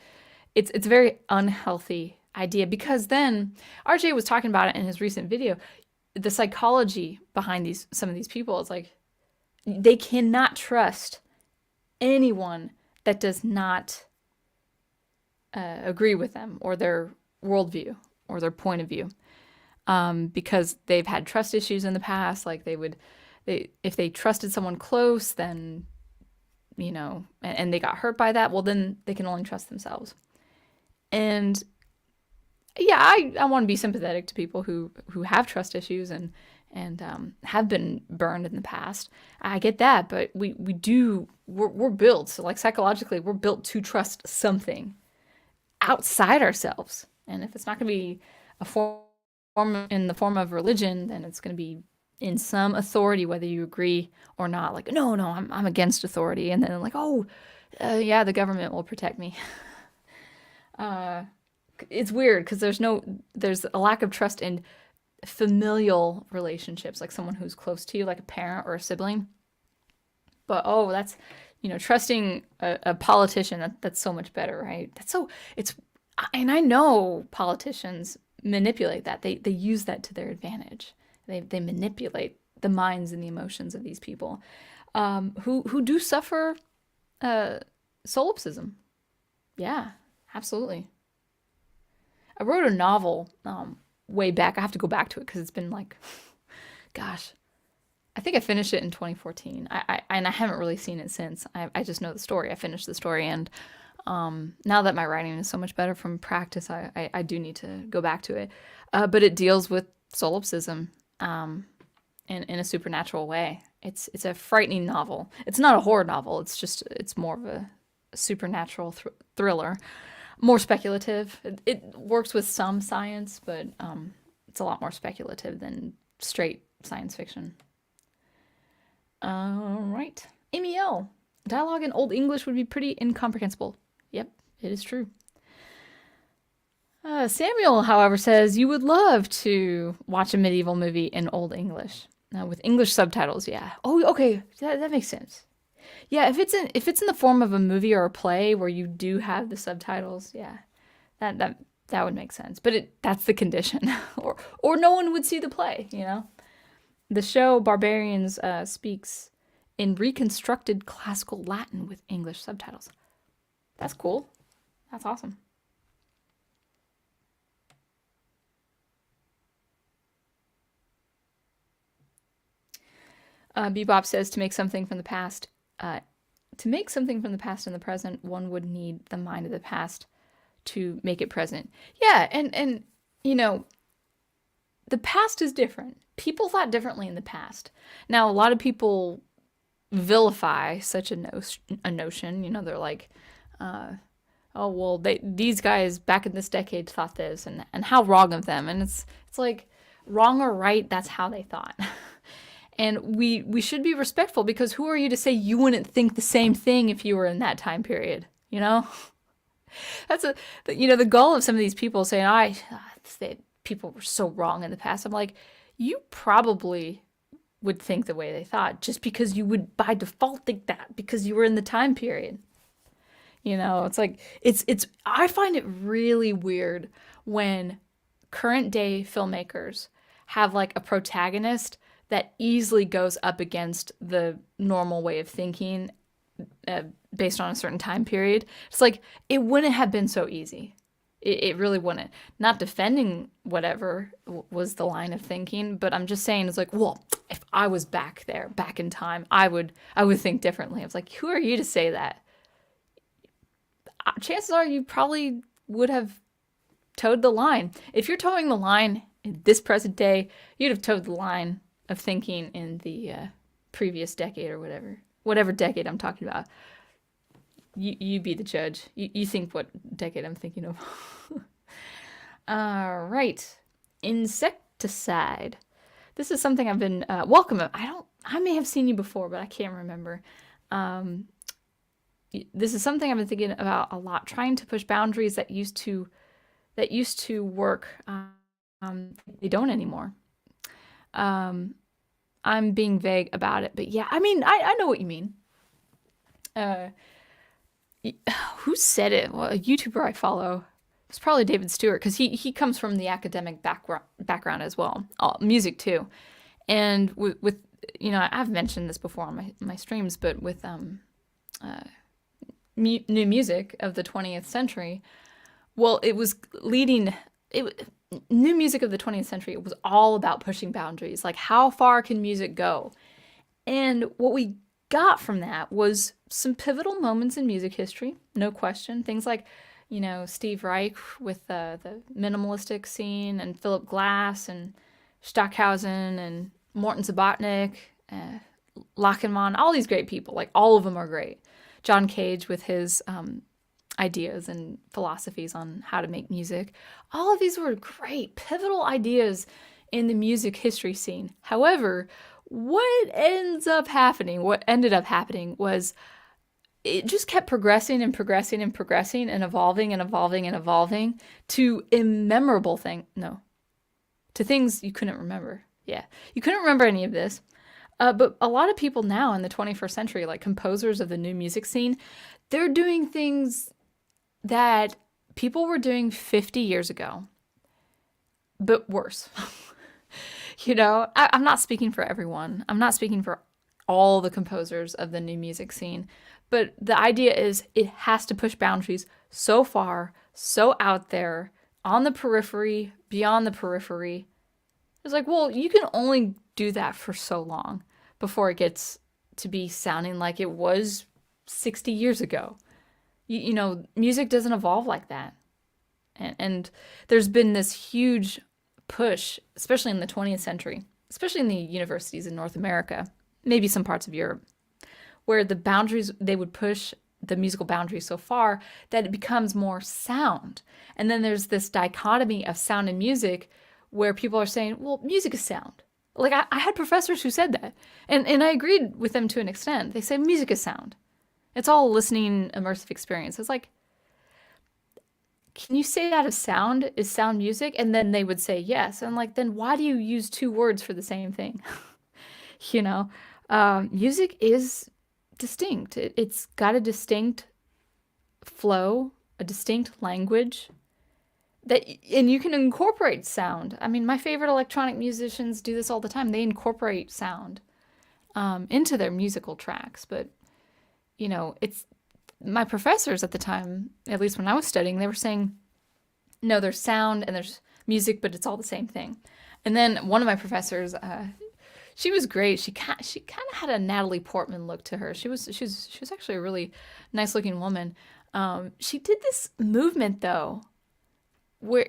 it's a very unhealthy idea, because then RJ was talking about it in his recent video. The psychology behind some of these people is like they cannot trust anyone that does not agree with them or their worldview or their point of view, because they've had trust issues in the past. Like if they trusted someone close, then and they got hurt by that, well, then they can only trust themselves. And yeah, I want to be sympathetic to people who have trust issues and have been burned in the past. I get that, but we're built, so like psychologically we're built to trust something outside ourselves. And if it's not going to be a form in the form of religion, then it's going to be in some authority, whether you agree or not. Like, no, I'm against authority. And then like, yeah, the government will protect me. It's weird because there's a lack of trust in familial relationships, like someone who's close to you, like a parent or a sibling. But that's trusting a politician, that's so much better, right? And I know politicians manipulate that. They use that to their advantage. They manipulate the minds and the emotions of these people who do suffer solipsism. Yeah, absolutely. I wrote a novel way back. I have to go back to it because it's been like, gosh, I think I finished it in 2014. And I haven't really seen it since. I just know the story. I finished the story, and now that my writing is so much better from practice, I do need to go back to it. But it deals with solipsism in a supernatural way. It's a frightening novel. It's not a horror novel. It's more of a supernatural thriller, more speculative. It works with some science, but it's a lot more speculative than straight science fiction. All right. Amy L. Dialogue in Old English would be pretty incomprehensible. Yep, it is true. Samuel, however, says you would love to watch a medieval movie in Old English with English subtitles. Yeah. Oh, okay. That makes sense. Yeah, if it's in the form of a movie or a play where you do have the subtitles, yeah, that would make sense. But that's the condition, or no one would see the play. You know, the show Barbarians speaks in reconstructed classical Latin with English subtitles. That's cool. That's awesome. Bebop says to make something from the past. To make something from the past in the present, one would need the mind of the past to make it present. Yeah, and you know, the past is different. People thought differently in the past. Now, a lot of people vilify such a notion. You know, they're like, oh well, these guys back in this decade thought this, and how wrong of them. And it's like wrong or right, that's how they thought. And we should be respectful, because who are you to say you wouldn't think the same thing if you were in that time period? You know, that's the goal of some of these people saying people were so wrong in the past. I'm like, you probably would think the way they thought just because you would by default think that because you were in the time period. You know, it's like it's I find it really weird when current day filmmakers have like a protagonist that easily goes up against the normal way of thinking based on a certain time period. It's like, it wouldn't have been so easy. It really wouldn't. Not defending whatever was the line of thinking, but I'm just saying, it's like, well, if I was back there, back in time, I would think differently. I was like, who are you to say that? Chances are you probably would have towed the line. If you're towing the line in this present day, you'd have towed the line of thinking in the previous decade or whatever decade I'm talking about. You be the judge. You think what decade I'm thinking of. All right. Insecticide. This is something I've been welcome. I may have seen you before, but I can't remember. This is something I've been thinking about a lot, trying to push boundaries that used to work. They don't anymore. I'm being vague about it, but yeah, I mean, I know what you mean. Who said it? Well, a YouTuber I follow. It's probably David Stewart, because he comes from the academic background as well, music too, and with you know, I've mentioned this before on my streams, but with new music of the 20th century, well, it was leading it. New music of the 20th century, it was all about pushing boundaries. Like, how far can music go? And what we got from that was some pivotal moments in music history, no question. Things like, you know, Steve Reich with the minimalistic scene, and Philip Glass and Stockhausen and Morton Subotnick, Lachenmann, all these great people. Like, all of them are great. John Cage with his ideas and philosophies on how to make music. All of these were great, pivotal ideas in the music history scene. However, what ended up happening was it just kept progressing and progressing and progressing and evolving and evolving and evolving to to things you couldn't remember. Yeah, you couldn't remember any of this. But a lot of people now in the 21st century, like composers of the new music scene, they're doing things that people were doing 50 years ago. but worse. You know, I'm not speaking for everyone. I'm not speaking for all the composers of the new music scene. But the idea is it has to push boundaries so far, so out there, on the periphery, beyond the periphery. It's like, well, you can only do that for so long before it gets to be sounding like it was 60 years ago. You know, music doesn't evolve like that. And there's been this huge push, especially in the 20th century, especially in the universities in North America, maybe some parts of Europe, where the boundaries, they would push the musical boundaries so far that it becomes more sound. And then there's this dichotomy of sound and music where people are saying, well, music is sound. Like I had professors who said that. And I agreed with them to an extent. They say music is sound. It's all a listening immersive experience. It's like, can you say that of sound? Is sound music? And then they would say yes. And like, then why do you use two words for the same thing? You know, music is distinct. It's got a distinct flow, a distinct language that, and you can incorporate sound. I mean, my favorite electronic musicians do this all the time. They incorporate sound into their musical tracks. But, you know, it's my professors at the time, at least when I was studying, they were saying, no, there's sound and there's music, but it's all the same thing. And then one of my professors, she was great. She kind of had a Natalie Portman look to her. She was actually a really nice looking woman. She did this movement though, where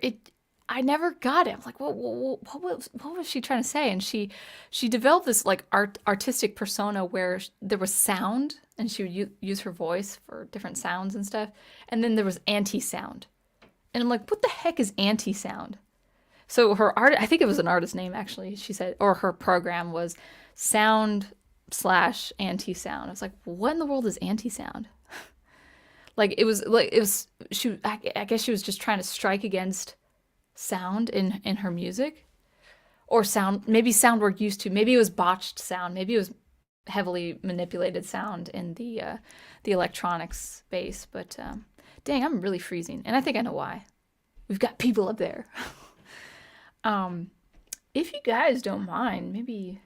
I never got it. I'm like, what was she trying to say? And she developed this like artistic persona where there was sound, and she would use her voice for different sounds and stuff. And then there was anti-sound, and I'm like, what the heck is anti-sound? So her art, I think it was an artist name actually. She said, or her program was sound / anti-sound. I was like, what in the world is anti-sound? I guess she was just trying to strike against sound in her music, or maybe sound we're used to. Maybe it was botched sound. Maybe it was heavily manipulated sound in the electronics space. But dang, I'm really freezing, and I think I know why. We've got people up there. If you guys don't mind, maybe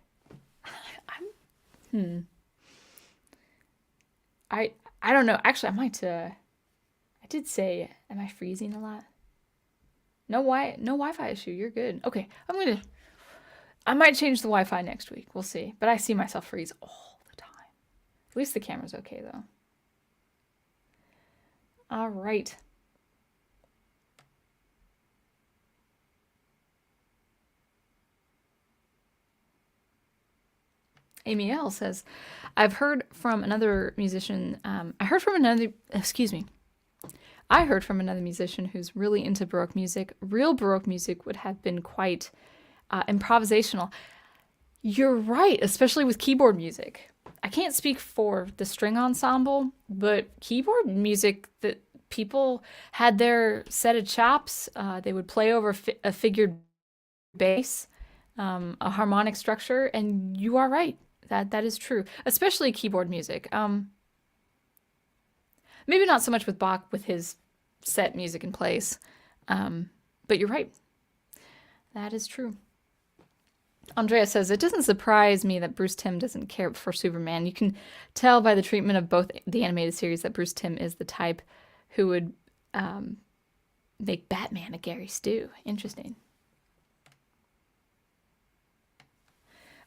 I don't know. Actually, I might. I did say, am I freezing a lot? No Wi-Fi issue. You're good. Okay, I might change the Wi-Fi next week. We'll see. But I see myself freeze all the time. At least the camera's okay though. All right. Amy L says, I've heard from another musician. I heard from another musician who's really into Baroque music. Real Baroque music would have been quite improvisational. You're right, especially with keyboard music. I can't speak for the string ensemble, but keyboard music, that people had their set of chops. They would play over a figured bass, a harmonic structure, and you are right. That is true, especially keyboard music. Maybe not so much with Bach with his set music in place, but you're right. That is true. Andrea says, it doesn't surprise me that Bruce Timm doesn't care for Superman. You can tell by the treatment of both the animated series that Bruce Timm is the type who would make Batman a Gary Stu. Interesting.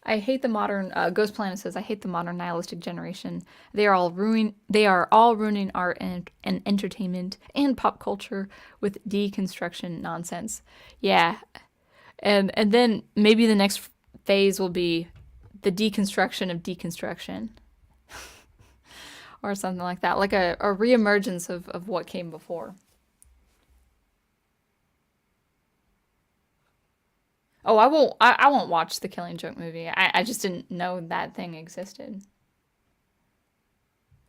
I hate the modern Ghost Planet says, I hate the modern nihilistic generation. They are all ruining art and entertainment and pop culture with deconstruction nonsense. Yeah. And then maybe the next phase will be the deconstruction of deconstruction. Or something like that. Like a reemergence of what came before. Oh, I won't watch the Killing Joke movie. I just didn't know that thing existed.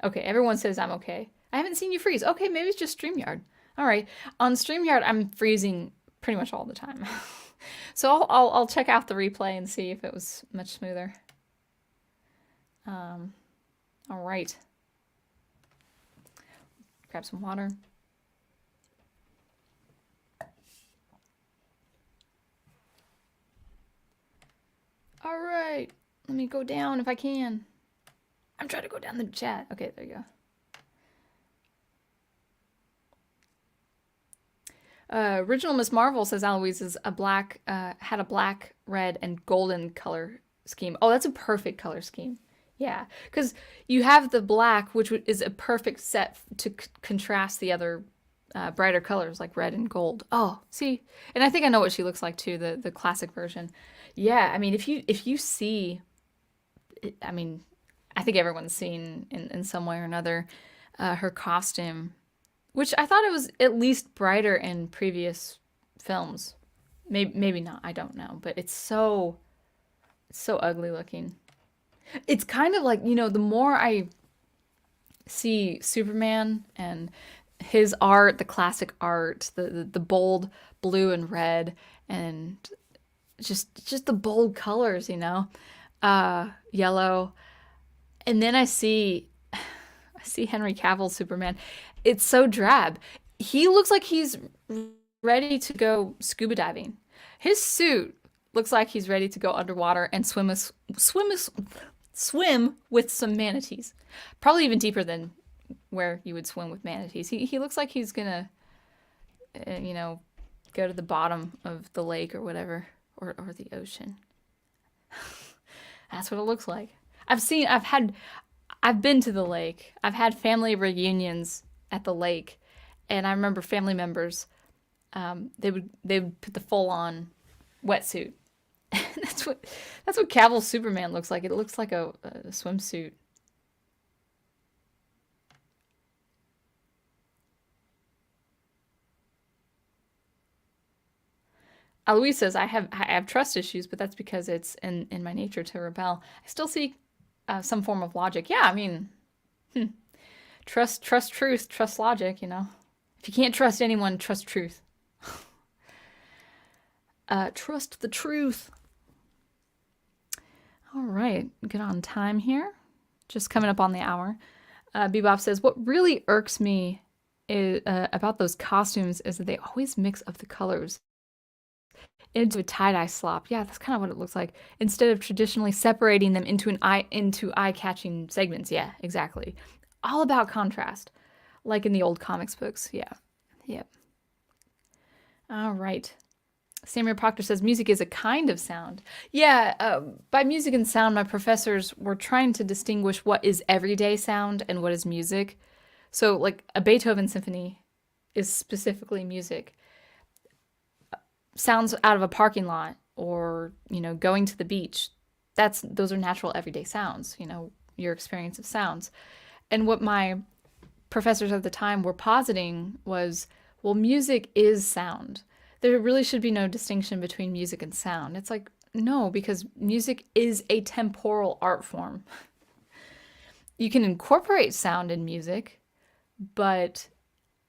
Okay, everyone says I'm okay. I haven't seen you freeze. Okay, maybe it's just StreamYard. All right. On StreamYard, I'm freezing pretty much all the time. So I'll check out the replay and see if it was much smoother. All right. Grab some water. Let me go down if I can. I'm trying to go down the chat. Okay, there you go. Original Miss Marvel, says Aloise, is a black, had a black, red, and golden color scheme. Oh, that's a perfect color scheme. Yeah, because you have the black, which is a perfect set to contrast the other brighter colors like red and gold. Oh, see, and I think I know what she looks like too, the classic version. Yeah, I mean, if you see, I mean, I think everyone's seen in some way or another her costume, which I thought it was at least brighter in previous films. Maybe not. I don't know, but it's so ugly looking. It's kind of like, the more I see Superman and his art, the classic art, the bold blue and red, and just the bold colors, yellow, and then I see Henry Cavill's Superman. It's so drab. He looks like he's ready to go scuba diving. His suit looks like he's ready to go underwater and swim with some manatees. Probably even deeper than where you would swim with manatees. He looks like he's gonna, go to the bottom of the lake or whatever, or the ocean. That's what it looks like. I've been to the lake. I've had family reunions at the lake, and I remember family members, they would put the full on wetsuit. that's what Cavill's Superman looks like. It looks like a swimsuit. Aloise says, I have trust issues, but that's because it's in my nature to rebel. I still see some form of logic. Yeah, I mean, trust truth, trust logic, If you can't trust anyone, trust truth. Trust the truth. All right, good on time here. Just coming up on the hour. Bebop says, what really irks me about those costumes is that they always mix up the colors into a tie-dye slop. Yeah, that's kind of what it looks like. Instead of traditionally separating them into eye-catching segments. Yeah, exactly. All about contrast, like in the old comics books. Yeah, yep. All right. Samuel Proctor says music is a kind of sound. Yeah, by music and sound, my professors were trying to distinguish what is everyday sound and what is music. So, like a Beethoven symphony is specifically music. Sounds out of a parking lot or, going to the beach. Those are natural everyday sounds, your experience of sounds. And what my professors at the time were positing was, well, music is sound. There really should be no distinction between music and sound. It's like, no, because music is a temporal art form. You can incorporate sound in music, but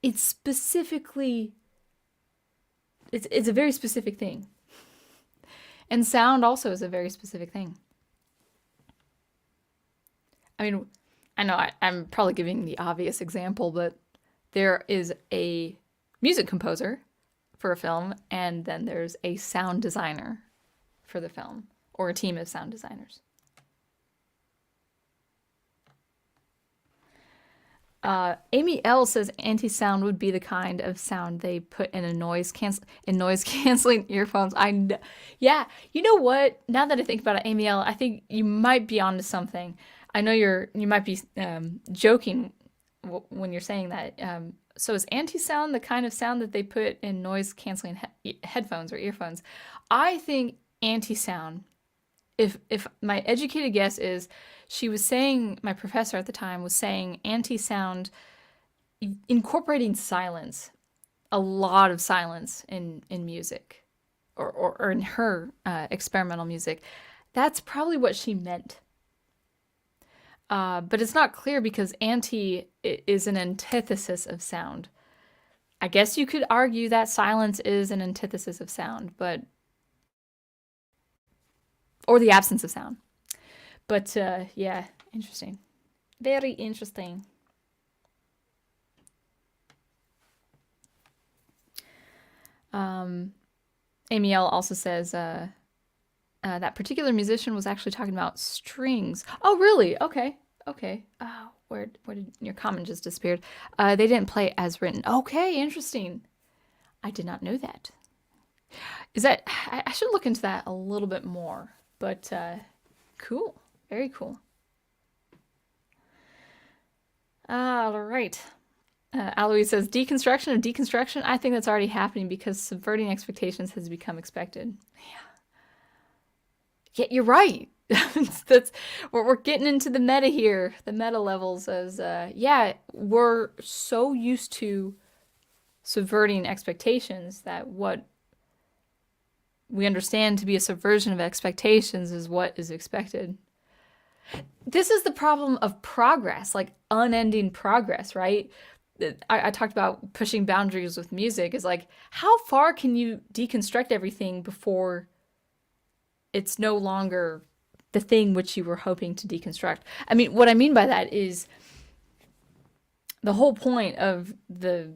it's a very specific thing. And sound also is a very specific thing. I mean, I know I'm probably giving the obvious example, but there is a music composer for a film, and then there's a sound designer for the film, or a team of sound designers. Amy L says anti-sound would be the kind of sound they put in noise canceling earphones. Yeah, you know what? Now that I think about it, Amy L, I think you might be onto something. I know you might be joking when you're saying that. So is anti-sound the kind of sound that they put in noise canceling headphones or earphones? I think anti-sound, if my educated guess is, she was saying, my professor at the time was saying anti-sound, incorporating silence, a lot of silence in music, or in her experimental music. That's probably what she meant. But it's not clear because anti is an antithesis of sound. I guess you could argue that silence is an antithesis of sound, or the absence of sound. But yeah, interesting. Very interesting. Amy L also says that particular musician was actually talking about strings. Oh, really? Okay. Okay. Oh, where did your comment just disappeared? They didn't play as written. Okay, interesting. I did not know that. Is that I should look into that a little bit more. But cool. Very cool. All right. Alois says deconstruction of deconstruction. I think that's already happening because subverting expectations has become expected. Yeah, you're right. That's we're getting into the meta here, the meta levels as yeah, we're so used to subverting expectations that what we understand to be a subversion of expectations is what is expected. This is the problem of progress, like unending progress, right? I talked about pushing boundaries with music is like, how far can you deconstruct everything before it's no longer the thing which you were hoping to deconstruct? I mean, what I mean by that is the whole point of the,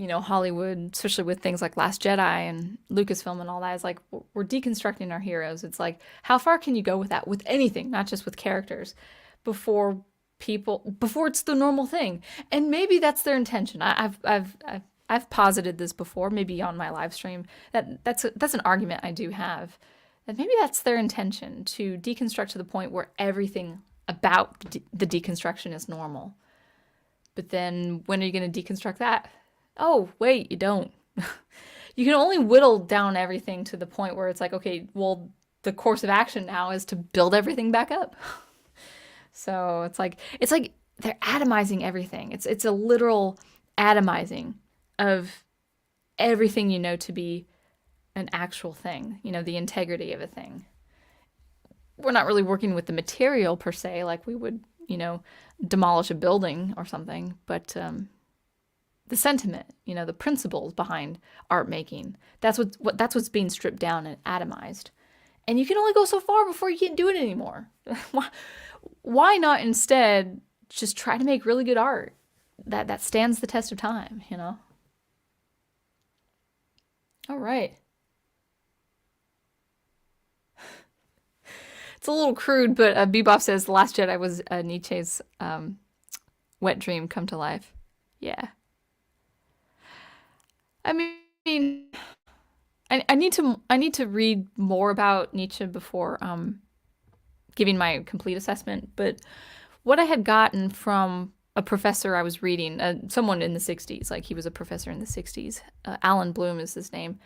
Hollywood, especially with things like Last Jedi and Lucasfilm and all that, is like we're deconstructing our heroes. It's like, how far can you go with that? With anything, not just with characters, before it's the normal thing. And maybe that's their intention. I've posited this before, maybe on my live stream. That's an argument I do have. That maybe that's their intention, to deconstruct to the point where everything about the deconstruction is normal. But then when are you going to deconstruct that? Oh, wait, you don't. You can only whittle down everything to the point where it's like, okay, well, the course of action now is to build everything back up. So it's like they're atomizing everything. It's a literal atomizing of everything you know to be an actual thing, the integrity of a thing. We're not really working with the material per se, like we would, demolish a building or something, but the sentiment, the principles behind art making, that's what's being stripped down and atomized. And you can only go so far before you can't do it anymore. Why not instead just try to make really good art that stands the test of time, All right. It's a little crude, but Bebop says The Last Jedi was Nietzsche's wet dream come to life. Yeah. I mean, I need to read more about Nietzsche before giving my complete assessment. But what I had gotten from a professor I was reading, someone in the 60s, like he was a professor in the 60s, Alan Bloom is his name,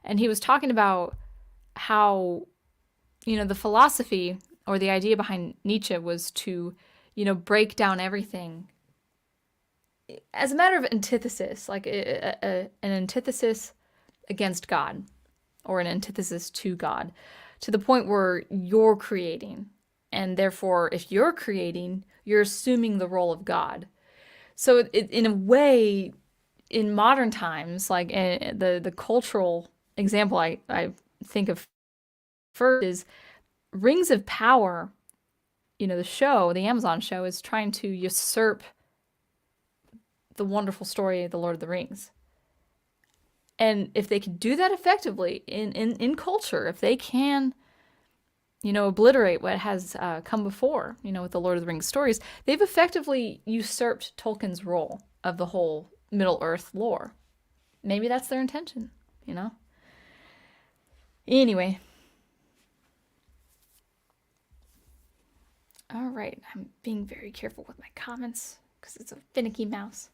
and he was talking about how, the philosophy or the idea behind Nietzsche was to, break down everything as a matter of antithesis, like an antithesis against God or an antithesis to God, to the point where you're creating. And therefore, if you're creating, you're assuming the role of God. So in a way, in modern times, like the cultural example I think of first is Rings of Power. The Amazon show is trying to usurp the wonderful story of the Lord of the Rings. And if they can do that effectively in culture, if they can, obliterate what has come before, with the Lord of the Rings stories, they've effectively usurped Tolkien's role of the whole Middle-earth lore. Maybe that's their intention, Anyway. All right, I'm being very careful with my comments because it's a finicky mouse.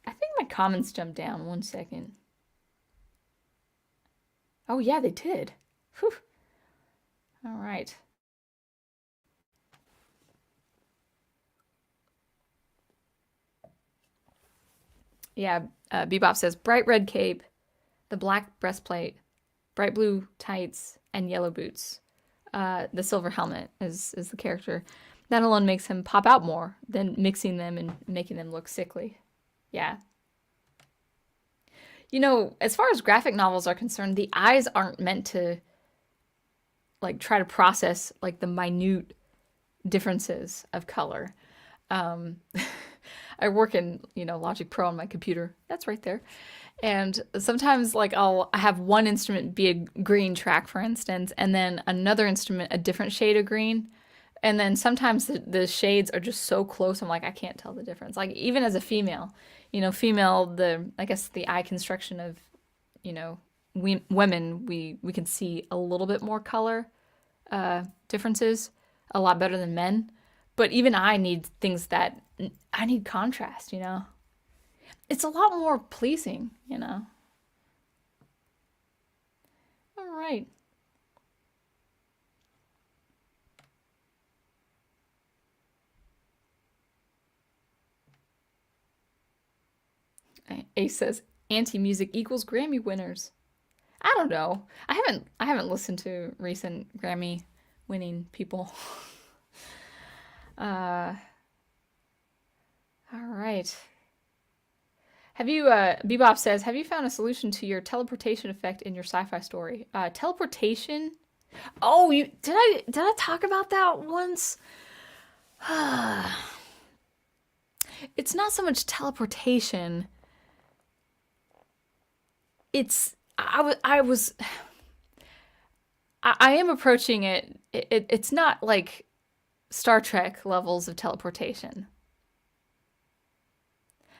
I think my comments jumped down. 1 second. Oh, yeah, they did. Whew. All right. Yeah, Bebop says, bright red cape, the black breastplate, bright blue tights, and yellow boots. The silver helmet is the character. That alone makes him pop out more than mixing them and making them look sickly. Yeah. As far as graphic novels are concerned, the eyes aren't meant to like try to process like the minute differences of color. I work in, Logic Pro on my computer. That's right there. And sometimes like I have one instrument be a green track, for instance, and then another instrument a different shade of green. And then sometimes the shades are just so close, I'm like, I can't tell the difference. Like even as a female, female, I guess the eye construction of, women, we can see a little bit more color differences, a lot better than men. But even I need things that I need contrast. It's a lot more pleasing. All right. Ace says anti-music equals Grammy winners. I don't know. I haven't listened to recent Grammy winning people. Uh, all right. Have you Bebop says, have you found a solution to your teleportation effect in your sci-fi story? Teleportation? Oh, you did I talk about that once? It's not so much teleportation. It's I am approaching it's not like Star Trek levels of teleportation.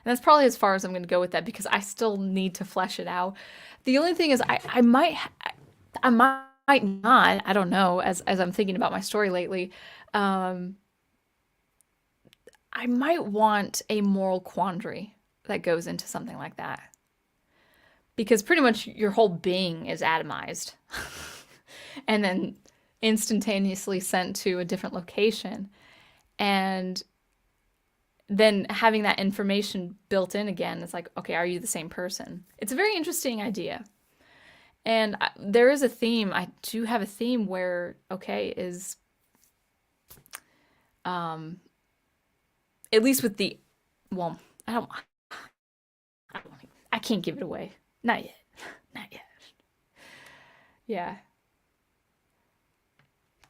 And that's probably as far as I'm going to go with that because I still need to flesh it out. The only thing is I might not, I don't know, as I'm thinking about my story lately, um I might want a moral quandary that goes into something like that. Because pretty much your whole being is atomized and then instantaneously sent to a different location. And then having that information built in again, it's like, okay, are you the same person? It's a very interesting idea. And there is a theme. I do have a theme where, okay, is um, at least with the, well, I don't, I can't give it away. Not yet. Not yet. Yeah.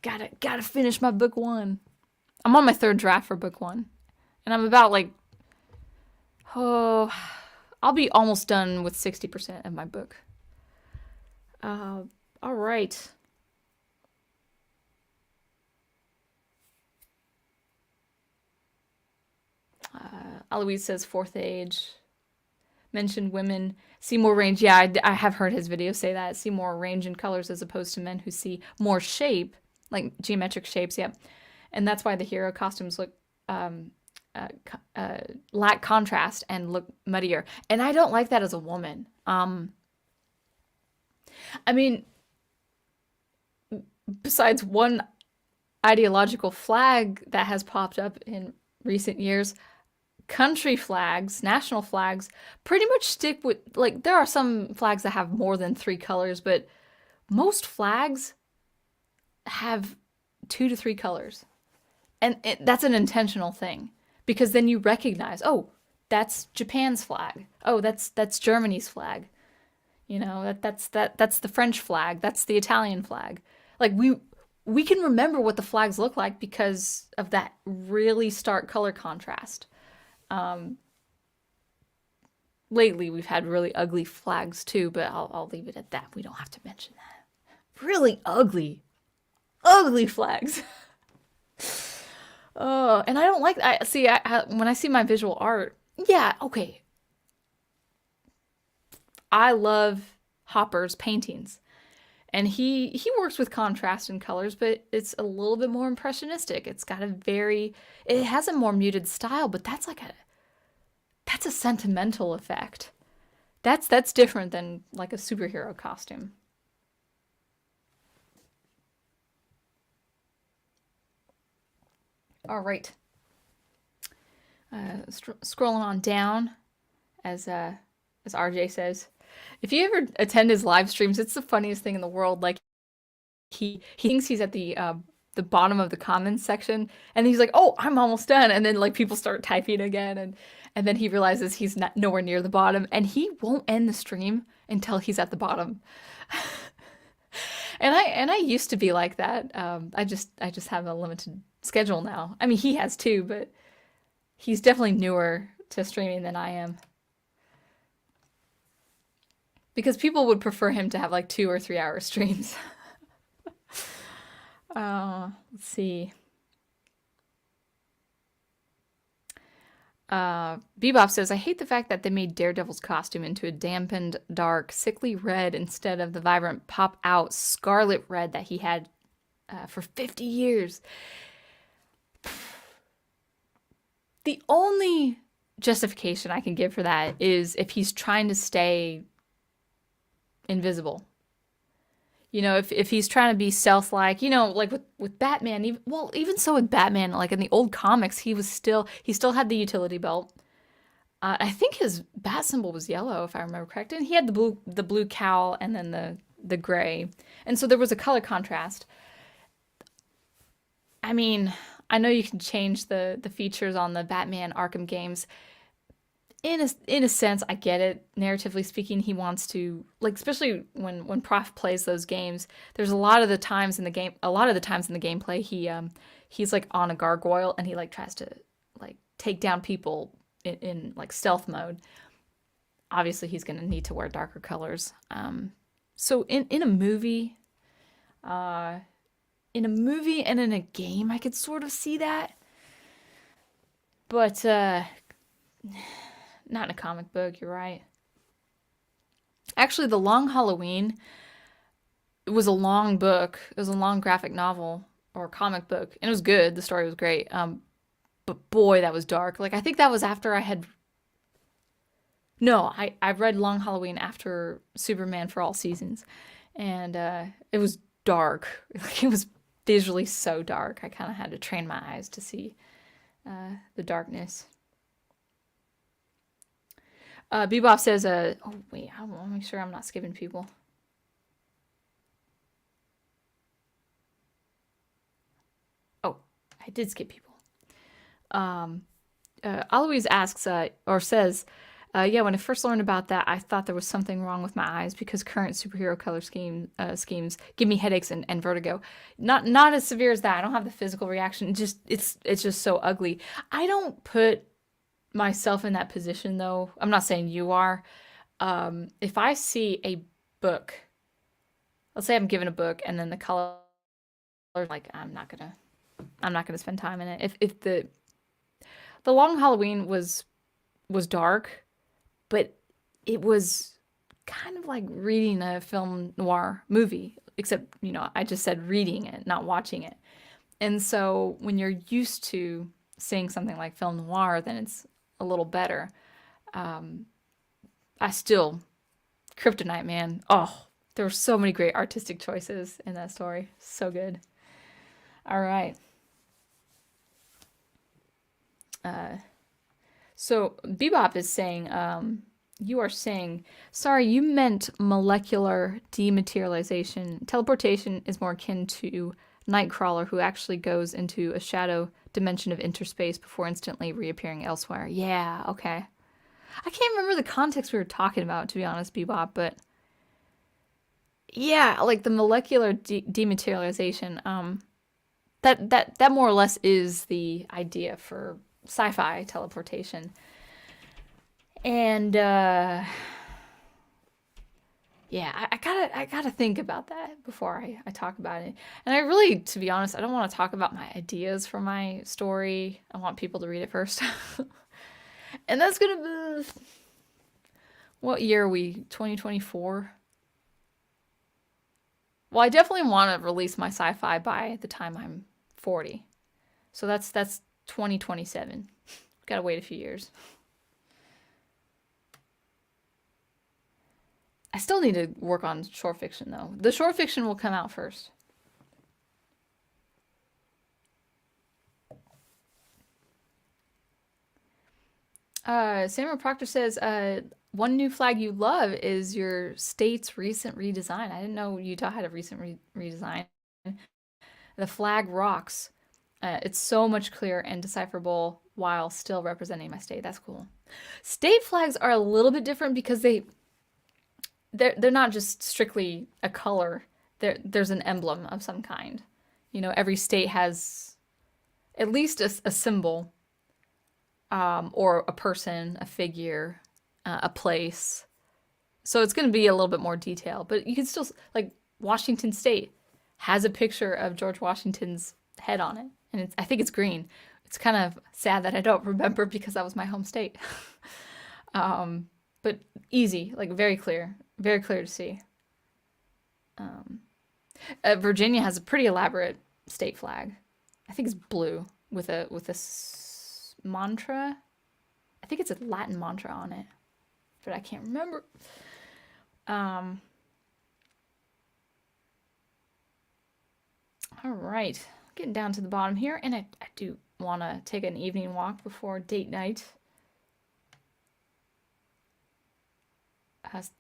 Gotta finish my book one. I'm on my third draft for book one. And I'm about like, oh, I'll be almost done with 60% of my book. Uh, all right. Aloise says fourth age. Mentioned women see more range. Yeah, I have heard his video say that. See more range in colors as opposed to men who see more shape, like geometric shapes. Yep. And that's why the hero costumes look um, lack contrast and look muddier. And I don't like that as a woman. I mean, besides one ideological flag that has popped up in recent years, country flags, national flags, pretty much stick with, like, there are some flags that have more than 3 colors, but most flags have 2 to 3 colors. And that's an intentional thing because then you recognize, oh, that's Japan's flag. Oh, that's Germany's flag. That's the French flag. That's the Italian flag. Like we can remember what the flags look like because of that really stark color contrast. Um, Lately, we've had really ugly flags too, but I'll leave it at that. We don't have to mention that. Really ugly flags. Oh, and I don't like. I see. When I see my visual art, yeah, okay. I love Hopper's paintings, and he works with contrast and colors, but it's a little bit more impressionistic. It has a more muted style, but that's a sentimental effect. That's different than like a superhero costume. All right. Scrolling on down, as RJ says, if you ever attend his live streams, it's the funniest thing in the world. Like he thinks he's at the bottom of the comments section, and he's like, "Oh, I'm almost done," and then like people start typing again, and then he realizes he's not nowhere near the bottom, and he won't end the stream until he's at the bottom. And I used to be like that. I just have a limited schedule now. I mean, he has too, but he's definitely newer to streaming than I am. because people would prefer him to have like 2 or 3 hour streams. Let's see. Bebop says, I hate the fact that they made Daredevil's costume into a dampened, dark, sickly red instead of the vibrant pop out scarlet red that he had for 50 years. The only justification I can give for that is if he's trying to stay invisible. You know, if he's trying to be stealth-like, you know, like with Batman, even so with Batman, like in the old comics, he still had the utility belt. I think his bat symbol was yellow, if I remember correct, and he had the blue cowl and then the gray, and so there was a color contrast. I mean, I know you can change the features on the Batman Arkham games. In a sense, I get it. Narratively speaking, he wants to, like, especially when Prof plays those games. There's a lot of the times in the gameplay he's like on a gargoyle and he like tries to like take down people in like stealth mode. Obviously, he's gonna need to wear darker colors. So in a movie, and in a game, I could sort of see that, but not in a comic book, you're right. Actually, The Long Halloween, it was a long book. It was a long graphic novel or comic book, and it was good. The story was great. But boy, that was dark. Like I think that was after I had no, I read Long Halloween after Superman for All Seasons, and it was dark. Like, it was visually so dark. I kind of had to train my eyes to see the darkness. Bebop says, oh wait, I want to make sure I'm not skipping people. Oh, I did skip people. Aloise asks, or says, yeah, when I first learned about that, I thought there was something wrong with my eyes because current superhero color schemes give me headaches and vertigo. Not as severe as that. I don't have the physical reaction. It's just so ugly. I don't put myself in that position though. I'm not saying you are. If I see a book, let's say I'm given a book and then the color, like I'm not gonna spend time in it. If the Long Halloween was dark, but it was kind of like reading a film noir movie, except, you know, I just said reading it, not watching it. And so when you're used to seeing something like film noir, then it's a little better. I still, Kryptonite, man. Oh, there were so many great artistic choices in that story. So good. All right. So Bebop is saying, you are saying, sorry, you meant molecular dematerialization. Teleportation is more akin to Nightcrawler, who actually goes into a shadow dimension of interspace before instantly reappearing elsewhere. Yeah, okay. I can't remember the context we were talking about, to be honest, Bebop, but yeah, like the molecular dematerialization. That more or less is the idea for sci-fi teleportation. And yeah, I gotta think about that before I talk about it. And I really, to be honest, I don't want to talk about my ideas for my story. I want people to read it first. And that's gonna be, what year are we? 2024? Well, I definitely want to release my sci-fi by the time I'm 40. So that's 2027. Gotta wait a few years. I still need to work on short fiction though. The short fiction will come out first. Samuel Proctor says, one new flag you love is your state's recent redesign. I didn't know Utah had a recent redesign. The flag rocks. It's so much clearer and decipherable while still representing my state. That's cool. State flags are a little bit different because they're not just strictly a color. There's an emblem of some kind. You know, every state has at least a symbol, or a person, a figure, a place. So it's going to be a little bit more detail, but you can still, like, Washington State has a picture of George Washington's head on it, and I think it's green. It's kind of sad that I don't remember because that was my home state. But easy, like very clear to see. Virginia has a pretty elaborate state flag. I think it's blue with a mantra. I think it's a Latin mantra on it, but I can't remember. All right, getting down to the bottom here, and I do want to take an evening walk before date night.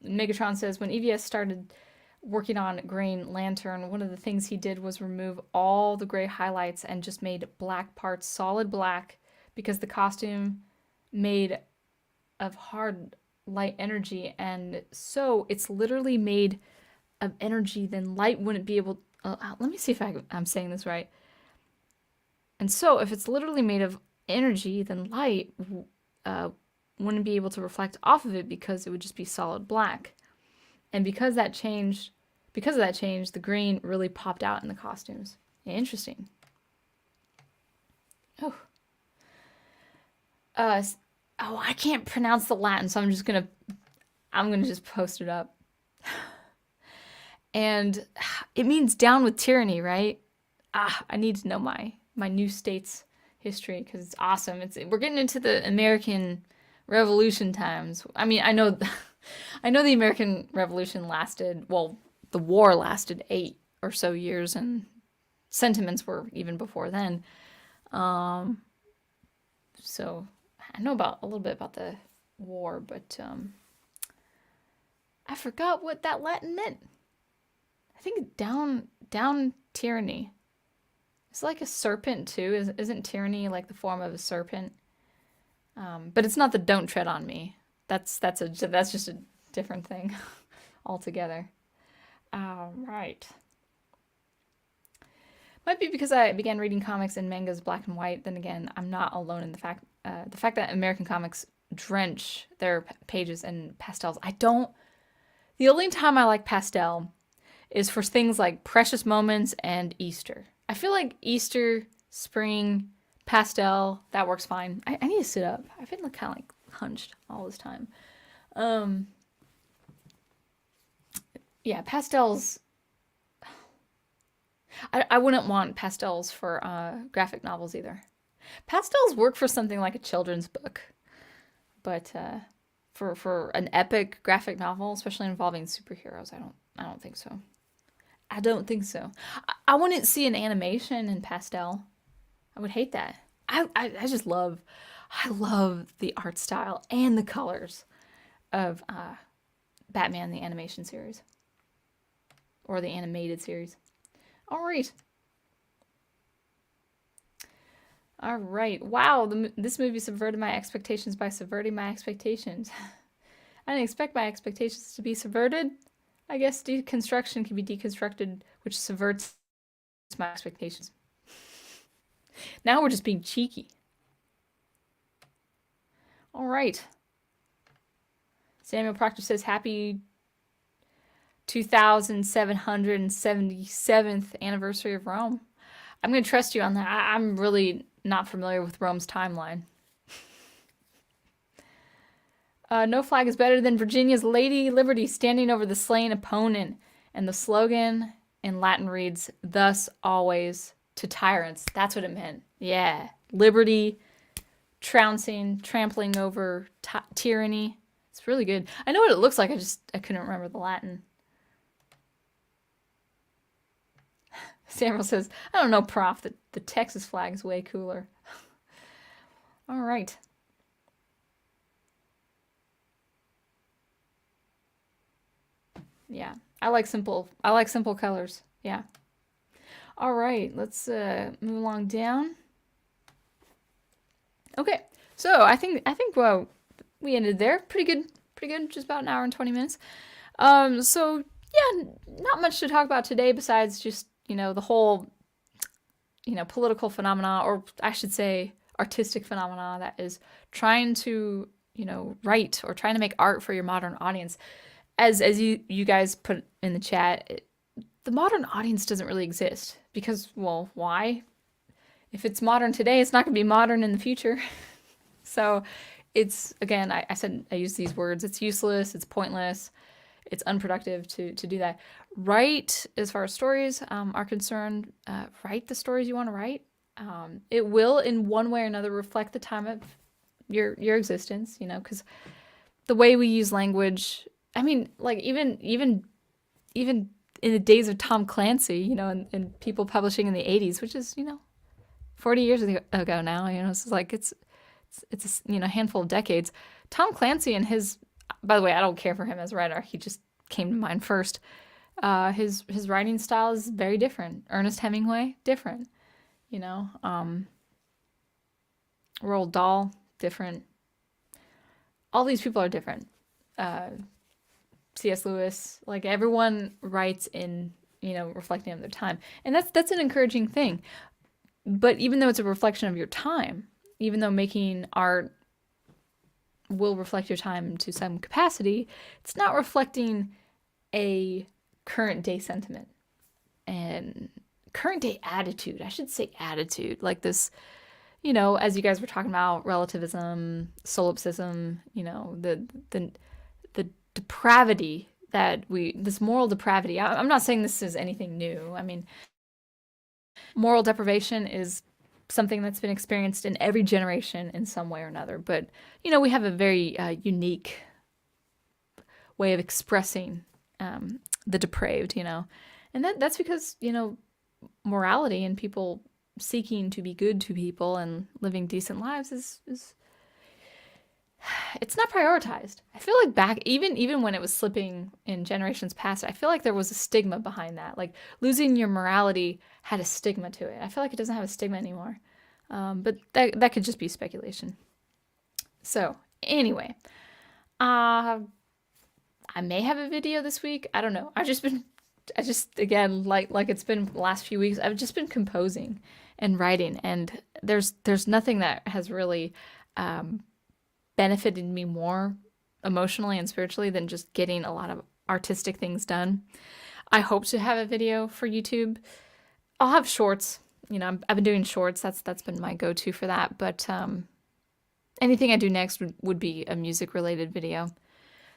Megatron says, when EVS started working on Green Lantern, one of the things he did was remove all the gray highlights and just made black parts solid black, because the costume made of hard light energy, and so it's literally made of energy, then light wouldn't be able. Let me see if I'm saying this right. And so if it's literally made of energy, then light wouldn't be able to reflect off of it because it would just be solid black. And because of that change, the green really popped out in the costumes. Interesting. Oh. I can't pronounce the Latin, so I'm gonna just post it up. And it means down with tyranny, right? I need to know my new state's history because it's awesome. We're getting into the American Revolution times. I mean, I know the American Revolution lasted, well, the war lasted 8 or so years, and sentiments were even before then. So I know a little bit about the war, but I forgot what that Latin meant. I think down tyranny. It's like a serpent too. Isn't tyranny like the form of a serpent? But it's not the "don't tread on me." That's just a different thing altogether. Right. Might be because I began reading comics and mangas black and white. Then again, I'm not alone in the fact that American comics drench their pages in pastels. The only time I like pastel is for things like Precious Moments and Easter. I feel like Easter, spring, pastel, that works fine. I need to sit up. I've been kind of like hunched all this time. Yeah, pastels. I wouldn't want pastels for graphic novels either. Pastels work for something like a children's book, but for an epic graphic novel, especially involving superheroes, I don't think so. I don't think so. I wouldn't see an animation in pastel. I would hate that. I love the art style and the colors of Batman the animation series, or the animated series. All right. Wow, this movie subverted my expectations by subverting my expectations. I didn't expect my expectations to be subverted. I guess deconstruction can be deconstructed, which subverts my expectations. Now we're just being cheeky. All right. Samuel Proctor says, happy 2777th anniversary of Rome. I'm going to trust you on that. I'm really not familiar with Rome's timeline. No flag is better than Virginia's Lady Liberty standing over the slain opponent. And the slogan in Latin reads, thus always to tyrants. That's what it meant. Yeah. Liberty, trouncing, trampling over tyranny. It's really good. I know what it looks like. I couldn't remember the Latin. Samuel says, I don't know, Prof. The Texas flag is way cooler. All right. Yeah, I like simple colors. Yeah. All right, let's move along down. Okay, so I think well, we ended there. Pretty good. Just about an hour and 20 minutes. So yeah, not much to talk about today besides just the whole political phenomena, or I should say artistic phenomena, that is trying to write or trying to make art for your modern audience. as you guys put in the chat, the modern audience doesn't really exist because, well, why? If it's modern today, it's not going to be modern in the future. So it's, again, I said, I use these words, it's useless, it's pointless, it's unproductive to do that. Write, as far as stories are concerned, write the stories you want to write. It will, in one way or another, reflect the time of your existence, you know, because the way we use language, I mean, like even in the days of Tom Clancy, you know, and people publishing in the 80s, which is, you know, 40 years ago now, you know, it's like it's a, you know, handful of decades. Tom Clancy and his, by the way, I don't care for him as a writer. He just came to mind first. His writing style is very different. Ernest Hemingway, different. You know, Roald Dahl, different. All these people are different. C.S. Lewis, like everyone writes in, you know, reflecting on their time, and that's an encouraging thing. But even though it's a reflection of your time, even though making art will reflect your time to some capacity, it's not reflecting a current day sentiment and current day attitude. I should say attitude, like this, you know, as you guys were talking about relativism, solipsism, you know, the depravity that this moral depravity. I'm not saying this is anything new. I mean, moral deprivation is something that's been experienced in every generation in some way or another. But, you know, we have a very unique way of expressing the depraved, you know. And that's because, you know, morality and people seeking to be good to people and living decent lives is it's not prioritized. I feel like back even when it was slipping in generations past, I feel like there was a stigma behind that. Like losing your morality had a stigma to it. I feel like it doesn't have a stigma anymore. But that could just be speculation. So anyway, I may have a video this week. I don't know. I just again like it's been the last few weeks. I've just been composing and writing, and there's nothing that has really benefited me more emotionally and spiritually than just getting a lot of artistic things done. I hope to have a video for YouTube. I'll have shorts. You know, I've been doing shorts. That's been my go-to for that. But anything I do next would be a music-related video.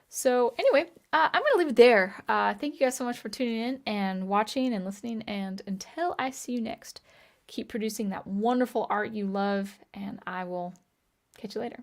So anyway, I'm going to leave it there. Thank you guys so much for tuning in and watching and listening. And until I see you next, keep producing that wonderful art you love, and I will catch you later.